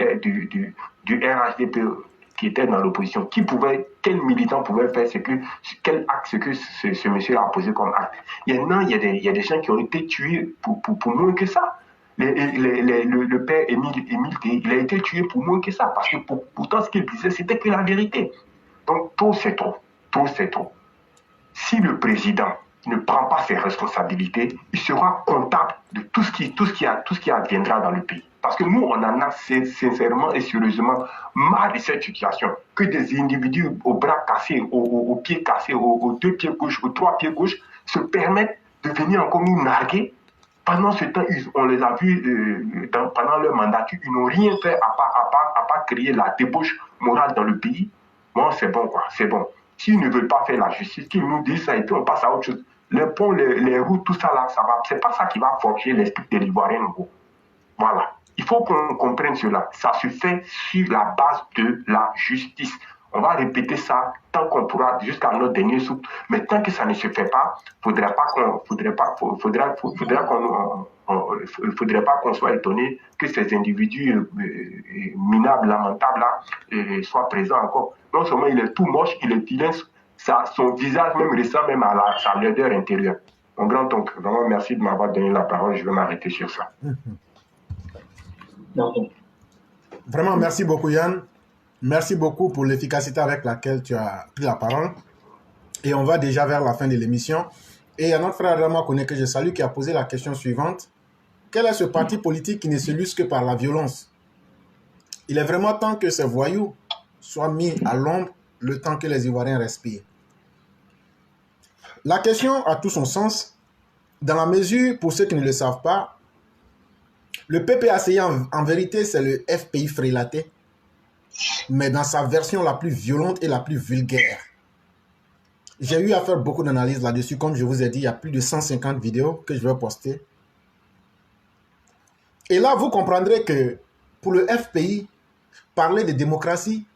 RHDP qui était dans l'opposition, quel militant pouvait faire quel acte que ce monsieur a posé comme acte? Il y a des gens qui ont été tués pour moins que ça. Le père Émile, il a été tué pour moins que ça, parce que pourtant ce qu'il disait, c'était que la vérité. Donc tout c'est trop. Tout c'est trop. Si le président ne prend pas ses responsabilités, il sera comptable de tout ce qui adviendra dans le pays. Parce que nous, on en a sincèrement et sérieusement marre de cette situation. Que des individus aux bras cassés, aux pieds cassés, aux 2 pieds gauche, aux 3 pieds gauche, se permettent de venir encore nous narguer. Pendant ce temps, on les a vus pendant leur mandature, ils n'ont rien fait à part créer la débauche morale dans le pays. Bon, c'est bon, quoi, c'est bon. S'ils ne veulent pas faire la justice, qu'ils nous disent ça et puis on passe à autre chose. Les ponts, les routes, tout ça là, ça va. C'est pas ça qui va forger l'esprit de l'Ivoirien nouveau. Voilà. Il faut qu'on comprenne cela. Ça se fait sur la base de la justice. On va répéter ça tant qu'on pourra, jusqu'à notre dernier souffle. Mais tant que ça ne se fait pas, faudrait pas qu'on soit étonné que ces individus minables, lamentables là, soient présents encore. Non seulement il est tout moche, il est vilain, son visage même ressemble même à sa laideur intérieure. Mon grand-oncle, vraiment merci de m'avoir donné la parole, je vais m'arrêter sur ça. Vraiment, merci beaucoup Yann. Merci beaucoup pour l'efficacité avec laquelle tu as pris la parole. Et on va déjà vers la fin de l'émission. Et il y a notre frère Rama Kone que je salue qui a posé la question suivante. Quel est ce parti politique qui ne se lusse que par la violence? Il est vraiment temps que ces voyous soient mis à l'ombre le temps que les Ivoiriens respirent. La question a tout son sens dans la mesure, pour ceux qui ne le savent pas, le PPACI en vérité c'est le FPI frélaté, mais dans sa version la plus violente et la plus vulgaire. J'ai eu à faire beaucoup d'analyses là-dessus. Comme je vous ai dit, il y a plus de 150 vidéos que je vais poster. Et là, vous comprendrez que pour le FPI, parler de démocratie,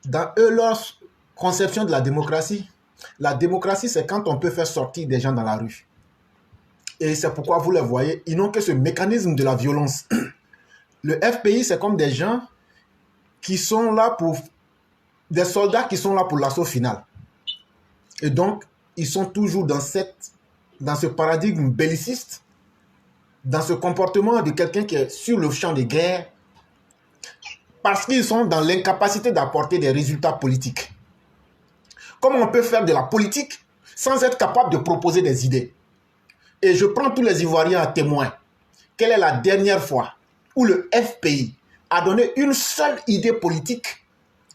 dans leur conception de la démocratie, c'est quand on peut faire sortir des gens dans la rue. Et c'est pourquoi vous les voyez, ils n'ont que ce mécanisme de la violence. Le FPI, c'est comme des gens qui sont là pour... des soldats qui sont là pour l'assaut final. Et donc, ils sont toujours dans ce paradigme belliciste, dans ce comportement de quelqu'un qui est sur le champ de guerre, parce qu'ils sont dans l'incapacité d'apporter des résultats politiques. comment on peut faire de la politique sans être capable de proposer des idées. Et je prends tous les Ivoiriens à témoin. Quelle est la dernière fois où le FPI a donné une seule idée politique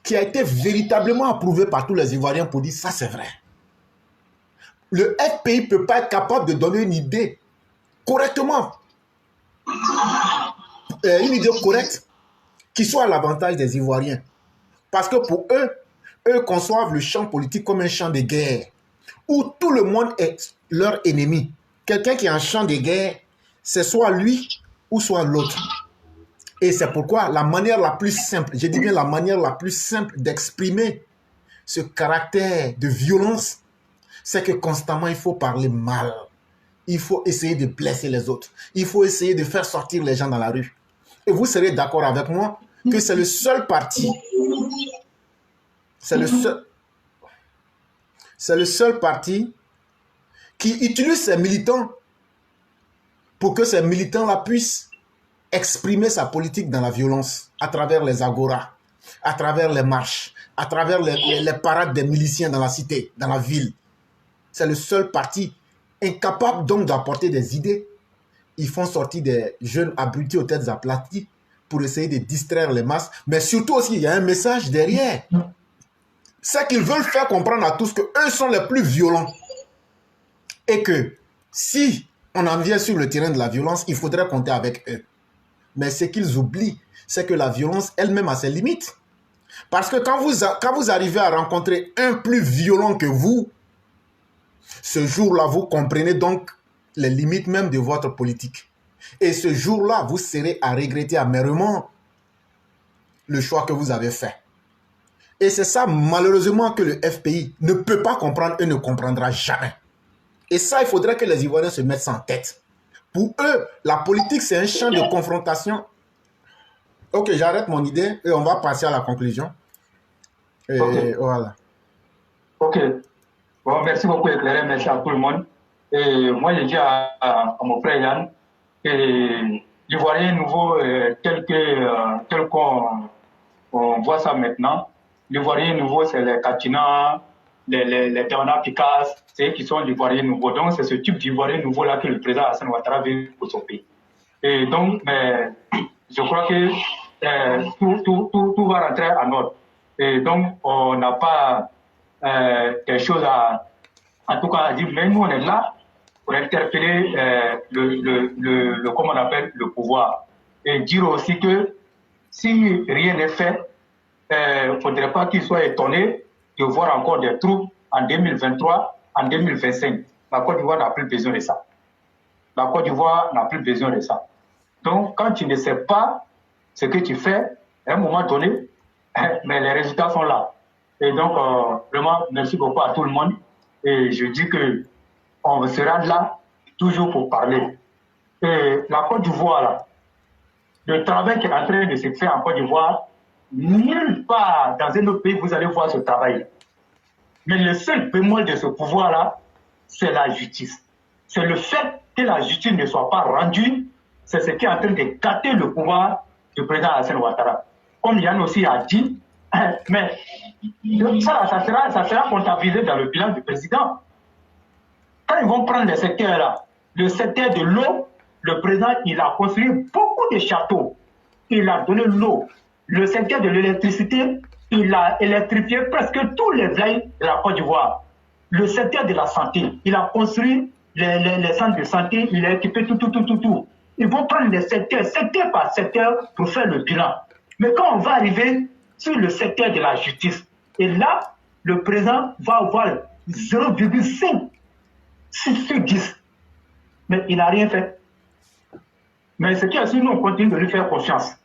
qui a été véritablement approuvée par tous les Ivoiriens pour dire ça c'est vrai. Le FPI ne peut pas être capable de donner une idée correctement, une idée correcte qui soit à l'avantage des Ivoiriens. Parce que pour eux, eux conçoivent le champ politique comme un champ de guerre où tout le monde est leur ennemi. Quelqu'un qui est en champ de guerre, c'est soit lui ou soit l'autre. Et c'est pourquoi la manière la plus simple, je dis bien la manière la plus simple d'exprimer ce caractère de violence, c'est que constamment il faut parler mal. Il faut essayer de blesser les autres. Il faut essayer de faire sortir les gens dans la rue. Et vous serez d'accord avec moi que c'est le seul parti, c'est le seul parti qui utilise ses militants pour que ces militants-là puissent exprimer sa politique dans la violence à travers les agoras, à travers les marches, à travers les parades des miliciens dans la cité, dans la ville. C'est le seul parti incapable donc d'apporter des idées. Ils font sortir des jeunes abrutis aux têtes aplaties pour essayer de distraire les masses. Mais surtout aussi, il y a un message derrière. C'est qu'ils veulent faire comprendre à tous qu'eux sont les plus violents. Et que si on en vient sur le terrain de la violence, il faudrait compter avec eux. Mais ce qu'ils oublient, c'est que la violence elle-même a ses limites. Parce que quand vous arrivez à rencontrer un plus violent que vous, ce jour-là, vous comprenez donc les limites même de votre politique. Et ce jour-là, vous serez à regretter amèrement le choix que vous avez fait. Et c'est ça, malheureusement, que le FPI ne peut pas comprendre et ne comprendra jamais. Et ça, il faudrait que les Ivoiriens se mettent ça en tête. Pour eux, la politique, c'est un champ de confrontation. Ok, j'arrête mon idée et on va passer à la conclusion. Et okay. Voilà. Ok. Bon, merci beaucoup, Éclairé. Merci à tout le monde. Et moi, je dis à mon frère Yann que l'Ivoirien nouveau, tel qu'on voit ça maintenant, l'Ivoirien nouveau, c'est les Katina, les Bernard Picasso, c'est eux qui sont l'Ivoirien nouveau. Donc, c'est ce type d'Ivoirien nouveau-là que le président Hassan Ouattara veut pour son pays. Et donc, je crois que tout va rentrer en ordre. Et donc, on n'a pas quelque chose en tout cas à dire, mais nous, on est là pour interpeller comment on appelle, le pouvoir. Et dire aussi que si rien n'est fait, il ne faudrait pas qu'ils soient étonnés de voir encore des troupes en 2023, en 2025. La Côte d'Ivoire n'a plus besoin de ça. La Côte d'Ivoire n'a plus besoin de ça. Donc, quand tu ne sais pas ce que tu fais, à un moment donné, mais les résultats sont là. Et donc, vraiment, merci beaucoup à tout le monde. Et je dis qu'on sera là toujours pour parler. Et la Côte d'Ivoire, là, le travail qui est en train de se faire en Côte d'Ivoire, nulle part dans un autre pays, vous allez voir ce travail. Mais le seul bémol de ce pouvoir-là, c'est la justice. C'est le fait que la justice ne soit pas rendue, c'est ce qui est en train de gâter le pouvoir du président Hassan Ouattara. Comme Yann aussi a dit, mais ça sera comptabilisé dans le bilan du président. Quand ils vont prendre les secteurs-là, le secteur de l'eau, le président, il a construit beaucoup de châteaux. Il a donné l'eau. Le secteur de l'électricité, il a électrifié presque tous les villages de la Côte d'Ivoire. Le secteur de la santé, il a construit les centres de santé, il a équipé tout. Ils vont prendre les secteurs, secteur par secteur, pour faire le bilan. Mais quand on va arriver sur le secteur de la justice, et là, le président va avoir 0,5 sur 10. Mais il n'a rien fait. Mais ce qui est sûr, nous, on continue de lui faire confiance.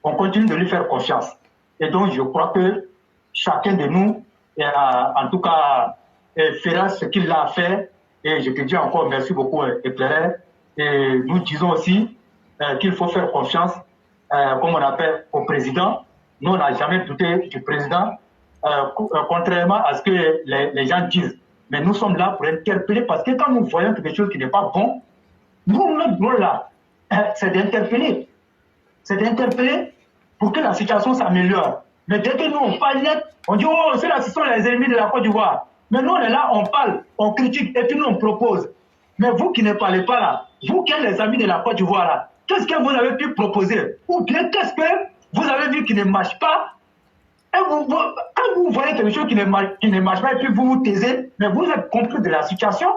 On continue de lui faire confiance. Et donc, je crois que chacun de nous, en tout cas, fera ce qu'il a fait. Et je te dis encore merci beaucoup, Éclairé. Et nous disons aussi qu'il faut faire confiance, comme on appelle, au président. Nous, on n'a jamais douté du président, contrairement à ce que les gens disent. Mais nous sommes là pour interpeller, parce que quand nous voyons quelque chose qui n'est pas bon, nous, notre rôle là, c'est d'interpeller. C'est d'interpeller pour que la situation s'améliore. Mais dès que nous, on parle net, on dit, oh, ceux-là, ce sont les ennemis de la Côte d'Ivoire. Mais nous, on est là, on parle, on critique, et puis nous, on propose. Mais vous qui ne parlez pas là, vous qui êtes les amis de la Côte d'Ivoire là, qu'est-ce que vous avez pu proposer? Ou bien qu'est-ce que vous avez vu qui ne marche pas? Et quand vous voyez quelque chose qui ne marche pas, et puis vous vous taisez, mais vous êtes compris de la situation,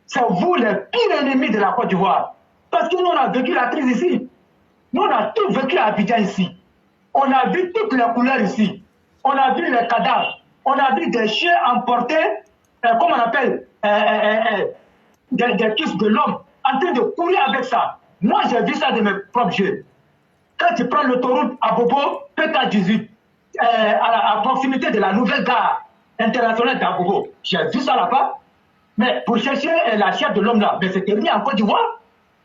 c'est vous les pires ennemis de la Côte d'Ivoire. Parce que nous, on a vécu la crise ici. Nous, on a tout vécu à Abidjan ici. On a vu toutes les couleurs ici. On a vu les cadavres. On a vu des chiens emportés, comment on appelle, des cuisses de l'homme, en train de courir avec ça. Moi, j'ai vu ça de mes propres yeux. Quand tu prends l'autoroute à Bobo, PK18, à proximité de la nouvelle gare internationale d'Abobo, j'ai vu ça là-bas. Mais pour chercher la chair de l'homme là, mais c'était mis en Côte d'Ivoire.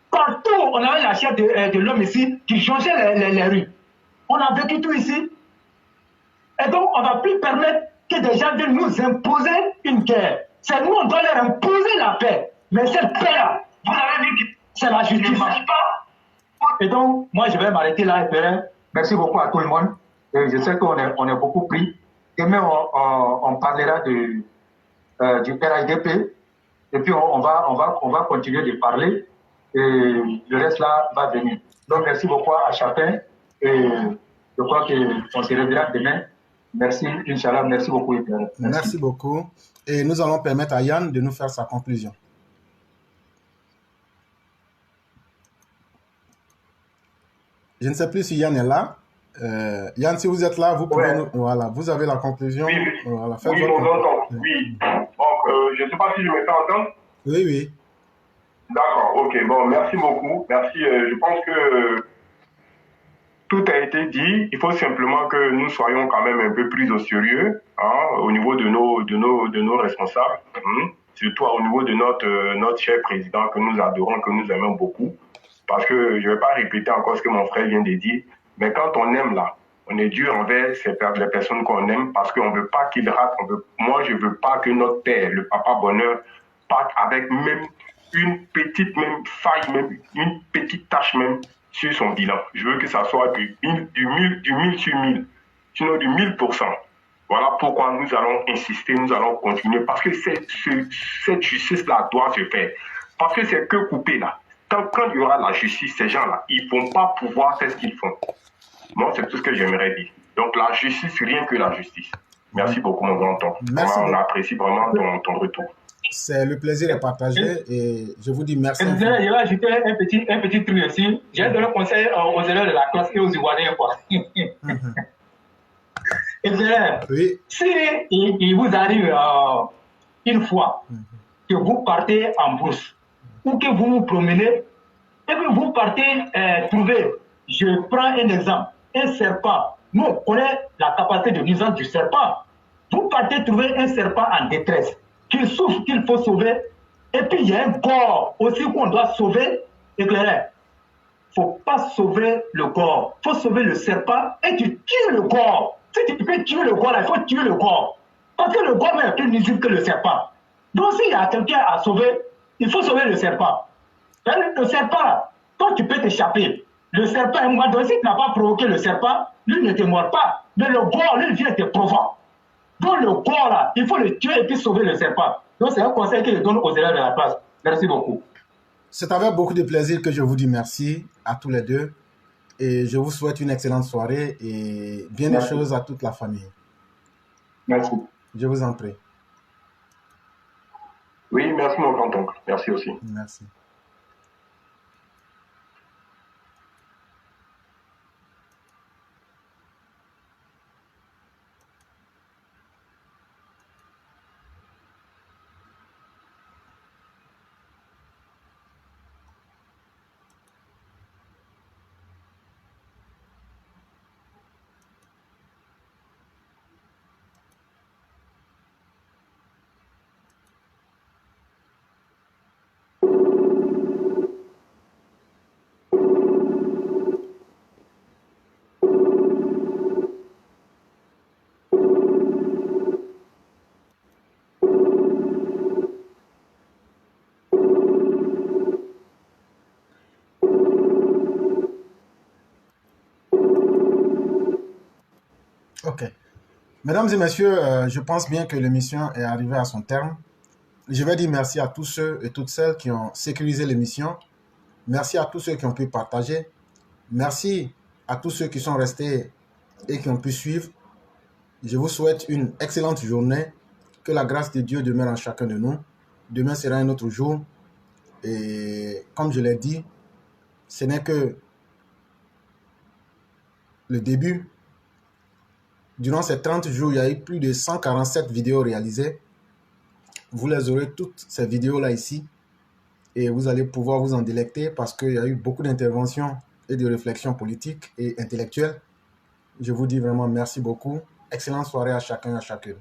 Partout, on avait la chair de l'homme ici qui changeait les rues. On a vécu tout ici. Et donc, on ne va plus permettre que des gens viennent nous imposer une guerre. C'est nous, on doit leur imposer la paix. Mais cette paix-là, vous avez vu que c'est la justice. Ne marche pas. Et donc, moi, je vais m'arrêter là, FRN. Merci beaucoup à tout le monde. Et je sais qu'on est beaucoup pris. Demain, on parlera du RHDP. Et puis, on va continuer de parler. Et le reste là va venir. Donc, merci beaucoup à chacun. Et je crois qu'on se reverra demain. Merci, Inch'Allah. Merci beaucoup. Merci beaucoup. Et nous allons permettre à Yann de nous faire sa conclusion. Je ne sais plus si Yann est là. Yann, si vous êtes là, vous pouvez nous... Voilà, vous avez la conclusion. Oui, voilà, oui, on entend. Oui. Donc, je ne sais pas si je me fais entendre. Oui, oui. D'accord, ok. Bon, merci beaucoup. Merci. Je pense que tout a été dit. Il faut simplement que nous soyons quand même un peu plus au sérieux, hein, au niveau de nos responsables, surtout au niveau de notre cher président que nous adorons, que nous aimons beaucoup. Parce que je ne vais pas répéter encore ce que mon frère vient de dire, mais quand on aime là, on est dur envers les personnes qu'on aime parce qu'on ne veut pas qu'ils ratent. Moi, je ne veux pas que notre père, le papa bonheur, parte avec même une petite faille, même une petite tâche même sur son bilan. Je veux que ça soit du 1000 sur 1000, sinon du 1000%. Voilà pourquoi nous allons insister, nous allons continuer, parce que cette justice-là doit se faire. Parce que c'est que couper là. Quand il y aura la justice, ces gens-là, ils ne vont pas pouvoir faire ce qu'ils font. Moi, c'est tout ce que j'aimerais dire. Donc la justice, rien que la justice. Merci beaucoup, mon grand-oncle. On apprécie vraiment ton retour. C'est le plaisir est partagé et je vous dis merci. Je vais ajouter un petit truc ici. J'ai donné conseil aux élèves de la classe et aux Ivoiriens. Oui. Si il vous arrive une fois que vous partez en brousse ou que vous vous promenez et que vous partez trouver, je prends un exemple, un serpent. Nous, on connaît la capacité de nuisance du serpent. Vous partez trouver un serpent en détresse, qu'il souffre, qu'il faut sauver, et puis il y a un corps aussi qu'on doit sauver, éclairé. Il ne faut pas sauver le corps, il faut sauver le serpent et tu tues le corps. Si tu peux tuer le corps, il faut tuer le corps. Parce que le corps est plus nuisible que le serpent. Donc s'il y a quelqu'un à sauver, il faut sauver le serpent. Le serpent, toi tu peux t'échapper. Le serpent, à un moment donné, si tu n'as pas provoqué le serpent, lui ne te mord pas. Mais le corps, lui, vient te provoquer. Donc le corps là, il faut le tuer et puis sauver le serpent. Donc c'est un conseil que je donne aux élèves de la classe. Merci beaucoup. C'est avec beaucoup de plaisir que je vous dis merci à tous les deux. Et je vous souhaite une excellente soirée et bien des choses à toute la famille. Merci. Je vous en prie. Oui, merci mon grand-oncle. Merci aussi. Merci. Mesdames et messieurs, je pense bien que l'émission est arrivée à son terme. Je vais dire merci à tous ceux et toutes celles qui ont sécurisé l'émission. Merci à tous ceux qui ont pu partager. Merci à tous ceux qui sont restés et qui ont pu suivre. Je vous souhaite une excellente journée. Que la grâce de Dieu demeure en chacun de nous. Demain sera un autre jour. Et comme je l'ai dit, ce n'est que le début. Durant ces 30 jours, il y a eu plus de 147 vidéos réalisées. Vous les aurez toutes ces vidéos-là ici. Et vous allez pouvoir vous en délecter parce qu'il y a eu beaucoup d'interventions et de réflexions politiques et intellectuelles. Je vous dis vraiment merci beaucoup. Excellente soirée à chacun et à chacune.